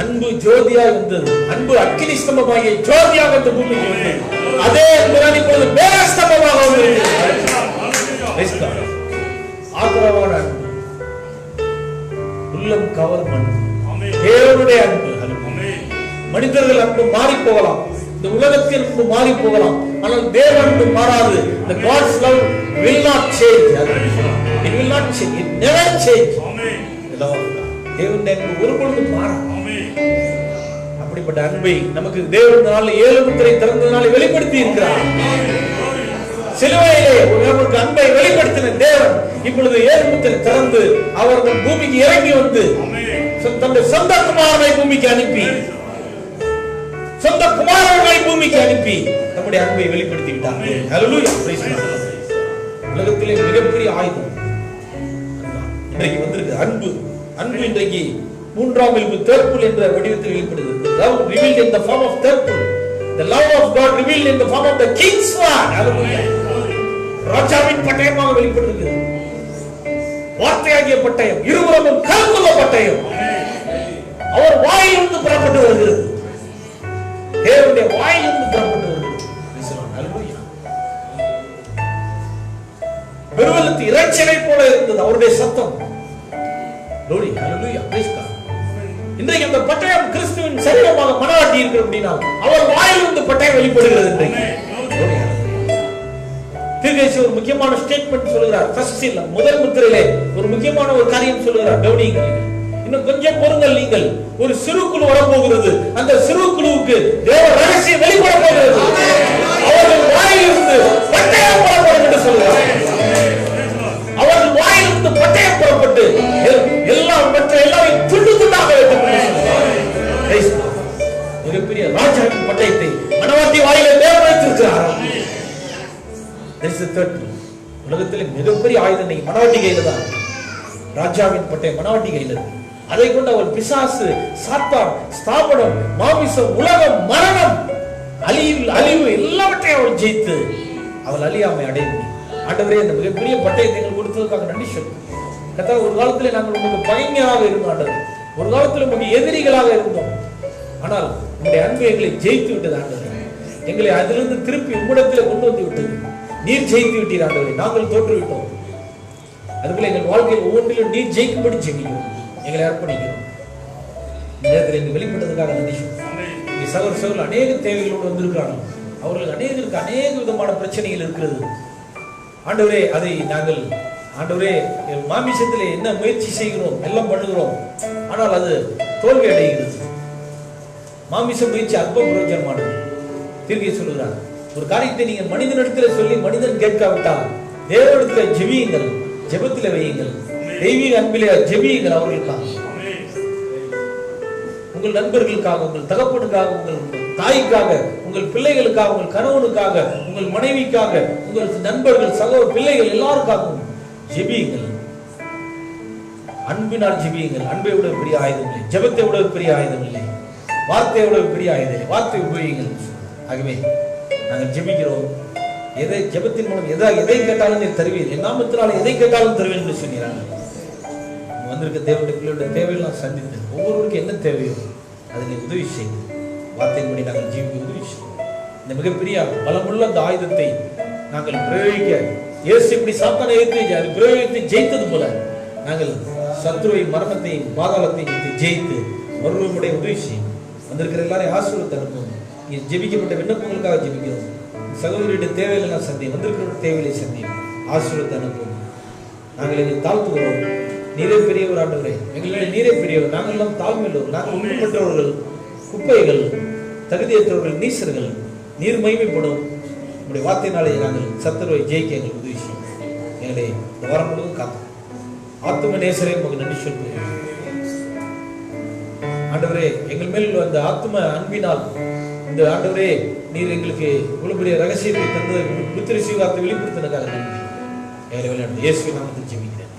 B: அன்பு ஜோதியாய் வந்தது. அன்பு அக்கினி ஸ்தம்பமாகிய ஜோதியாக வந்த பூமிக்கு வந்தது. அதே அன்புதான் இப்பொழுது மேகஸ்தம்பமாக ஆதரவான அன்பு, உள்ளம் கவரும் அன்பு, தேவனுடைய அன்பு. மனிதர்கள் அன்பு மாறி போகலாம், இந்த உலகத்தின் அன்பு மாறி போகலாம், ஆனால் தேவ அன்பு மாறாது. The God's love will not change. It will not change. It never change. தேவனுடைய அன்பு ஒருபொழுதும் மாறாது.
A: அப்படிப்பட்ட அன்பை நமக்கு தேவன் நாள் 7 முத்திரை திறந்ததனால வெளிப்படுத்தி இருக்கிறார். சிலுவையிலே நமக்கு அன்பை வெளிப்படுத்தின தேவன் இப்பொழுது 7 முத்திரை திறந்து அவர் பூமிக்கு இறங்கி வந்து தன்னுடைய சொந்த குமாரனை பூமிக்கு அனுப்பி நம்முடைய அன்பை வெளிப்படுத்தி விட்டார். ஹல்லேலூயா, பிரைஸ் தி லார்ட். உலகத்திலே மிகப்பெரிய ஆயுதம் இன்றைக்கு வந்திருக்கு அன்பு. அன்பு இன்றைக்கு மூன்றாம் இயல்பு தேர்ப்புல் என்ற வடிவத்தில் வெளிப்படுகிறது. Love revealed in the form of தேர்ப்புல். The love of God revealed in the form of the king's sword. Hallelujah. ராஜாவின் பட்டயமாக வெளிப்படுகிறது. வார்த்தையாகிய பட்டயம், இருபுறமும் கல்குள்ள பட்டயம் அவர் வாயிலிருந்து புறப்பட்டு வருகிறது. தேவனுடைய வாயிலிருந்து புறப்பட்டு வருகிறது. ஹல்லேலூயா. பெருவெள்ளத்து இரைச்சலை போல இருந்தது அவருடைய சத்தம். ஹல்லேலூயா, பிரைஸ் காட். இன்றைக்கு அந்த பட்டயம் கிறிஸ்துவின் சரீரமாக மனவாட்டி இருக்கு அப்படின்னா அவர் வாயிலிருந்து பட்டயம் வெளிப்படுகிறது. இன்றைக்கு தீர்க்கதரிசி ஒரு முக்கியமான ஸ்டேட்மெண்ட் சொல்கிறார். ஃபர்ஸ்ட் இல்ல, முதல் முத்திரையிலே ஒரு முக்கியமான ஒரு காரியம் சொல்கிறார். கவனியுங்கள், இன்னும் கொஞ்சம் பொறுங்கள், நீங்கள் ஒரு சிறு குழு வரப்போகிறது. அந்த சிறு குழுவுக்கு தேவ ரகசியம் வெளிப்பட போகிறது. அவர்கள் வாயிலிருந்து பட்டயம் புறப்படும் என்று சொல்கிறார். அவர்கள் வாயிலிருந்து பட்டயம் புறப்பட்டு எல்லாம் மற்ற எல்லாரையும் துண்டு துண்டாக மிகப்பெரிய ராஜாவின் பட்டயத்தை மனவாட்டி வாயிலே தேவன் வைத்திருக்கிறார். உலகத்திலே மிகப்பெரிய ஆயுதம் மனவாட்டி கையில தான். ராஜாவின் பட்டயம் மனவாட்டி கையில. அதை கொண்டு அவள் பிசாசு, சாத்தான், ஸ்தாபனம், மாமிசம், உலகம், மரணம், அழிவு எல்லாவற்றையும் அவள் ஜெயித்து அவள் அழியாமை அடைந்து ஆண்டவரே இந்த மிகப்பெரிய பட்டயத்தை எங்களுக்கு கொடுத்ததுக்காக நன்றி சொல்லு. கர்த்தாவே, ஒரு காலத்தில் நாங்கள் உங்களுக்கு பகைஞராக இருந்தோம் ஆண்டவரே. ஒரு காலத்தில் உங்களுக்கு எதிரிகளாக இருந்தோம். ஆனால் உங்களுடைய அன்பு எங்களை ஜெயித்து விட்டது ஆண்டவரே. எங்களை அதிலிருந்து திருப்பி உம்மிடத்தில் கொண்டு வந்து விட்டது. நீர் ஜெயித்து விட்டீர் ஆண்டவரே. நாங்கள் தோற்று விட்டோம். அதுபோல எங்கள் வாழ்க்கையில் ஒவ்வொன்றிலும் நீர் ஜெயிக்கும்படி ஜெயிக்கிறோம். எங்களை அர்ப்பணிக்கிறோம். நேரத்தில் எங்கள் வெளிப்பட்டதுக்காக நன்றி சொல்லு. சகோதரர்கள் அநேக தேவைகளோடு வந்திருக்கிறாங்க. அவர்களுக்கு அநேக விதமான பிரச்சனைகள் இருக்கிறது ஆண்டவரே. அதை நாங்கள் ஆண்டவரே மாமிசத்திலே என்ன முயற்சி செய்கிறோம், எல்லாம் பண்ணுகிறோம். ஆனால் அது தோல்வி அடைகிறது. மாமிச முயற்சி அற்ப பிரயோஜனமானது. தீர்க்கதரிசி சொல்லுகிறார், ஒரு காரியத்தை நீங்கள் மனிதனிடத்தில் சொல்லி மனிதன் கேட்காவிட்டால் தேவனிடத்தில் ஜெபியுங்கள், ஜெபத்தில் வையுங்கள், தெய்வீக அன்பிலே ஜெபியுங்கள். அவர்களுக்காக, உங்கள் நண்பர்களுக்காக, உங்கள் தகப்பனுக்காக, உங்கள் தாய்க்காக, உங்கள் பிள்ளைகளுக்காக, உங்கள் கணவனுக்காக, உங்கள் மனைவிக்காக, உங்கள் நண்பர்கள், சகோதர பிள்ளைகள் எல்லாருக்காகவும் ஜெபியுங்கள். அன்பினால் ஜெபியுங்கள். அன்பை விட பெரிய ஆயுதம் இல்லை, ஜெபத்தை விட பெரிய ஆயுதம் இல்லை, வார்த்தையை விட பெரிய ஆயுதம் இல்லை. வார்த்தை உபயோகிங்கள். ஆகவே நாங்கள் ஜெபிக்கிறோம். எதை ஜெபத்தின் மூலம் எதை கேட்டாலும் நீ தருவீர், என் நாமத்தினால எதை கேட்டாலும் தருவேன் என்று சொன்னாங்க. வந்திருக்க தேவனுடைய பிள்ளைகளுடைய தேவையெல்லாம் சந்தித்து ஒவ்வொருவருக்கும் என்ன தேவையோ அதில் உதவி செய்து வார்த்தையின்படி நாங்கள் ஜீவிக்க உதவி செய்வோம். இந்த மிகப்பெரிய பலமுள்ள அந்த ஆயுதத்தை நாங்கள் பிரயோகிக்க இயேசு இப்படி சாத்தானை எதிர்த்து அது பிரயோகித்து ஜெயித்தது போல நாங்கள் சத்ருவை, மரணத்தை, பாதாளத்தை ஜெயித்து ஒருவருடைய உதவி செய்யும். வந்திருக்கிற எல்லாரையும் ஆசீர்வாதத்தை அனுப்பும். இங்கே ஜெபிக்கப்பட்ட விண்ணப்பங்களுக்காக ஜெபிக்கிறோம். சகோதரியுடைய தேவையில்லாம் சந்தியும், வந்திருக்கிற தேவையை சந்தியும், ஆசீர்வாதத்தை அனுப்பும். நாங்கள் எங்களை தாழ்த்துகிறோம். நீரே பெரியவர் ஆண்டவரே, எங்களுடைய நீரே பெரியவர். நாங்கள் எல்லாம் தாழ்மையுள்ளவர், நாங்கள் உண்மைப்பட்டவர்கள், குப்பைகள், தகுதியற்றவர்கள், நீசர்கள். நீர் மகிமைப்படும். உங்களுடைய வார்த்தையினாலே நாங்கள் சத்துருவை ஜெயிக்க எங்களுக்கு உதவி செய்யும். எங்களை இந்த வாரம் முழுவதும் காத்தோம். ஆத்தும நேசரே உங்களுக்கு நன்றி சொல்கிறேன் ஆண்டவரே. எங்கள் மேல் அந்த ஆத்தும அன்பினால் இந்த ஆண்டவரே நீர் எங்களுக்கு இவ்வளவு பெரிய ரகசியத்தை தந்து புத்திர சீவார்த்தை வெளிப்படுத்தினதாக நன்றி. எங்களை விளையாடு இயேசுவின் நாமத்தில் ஜெபிக்கிறேன்.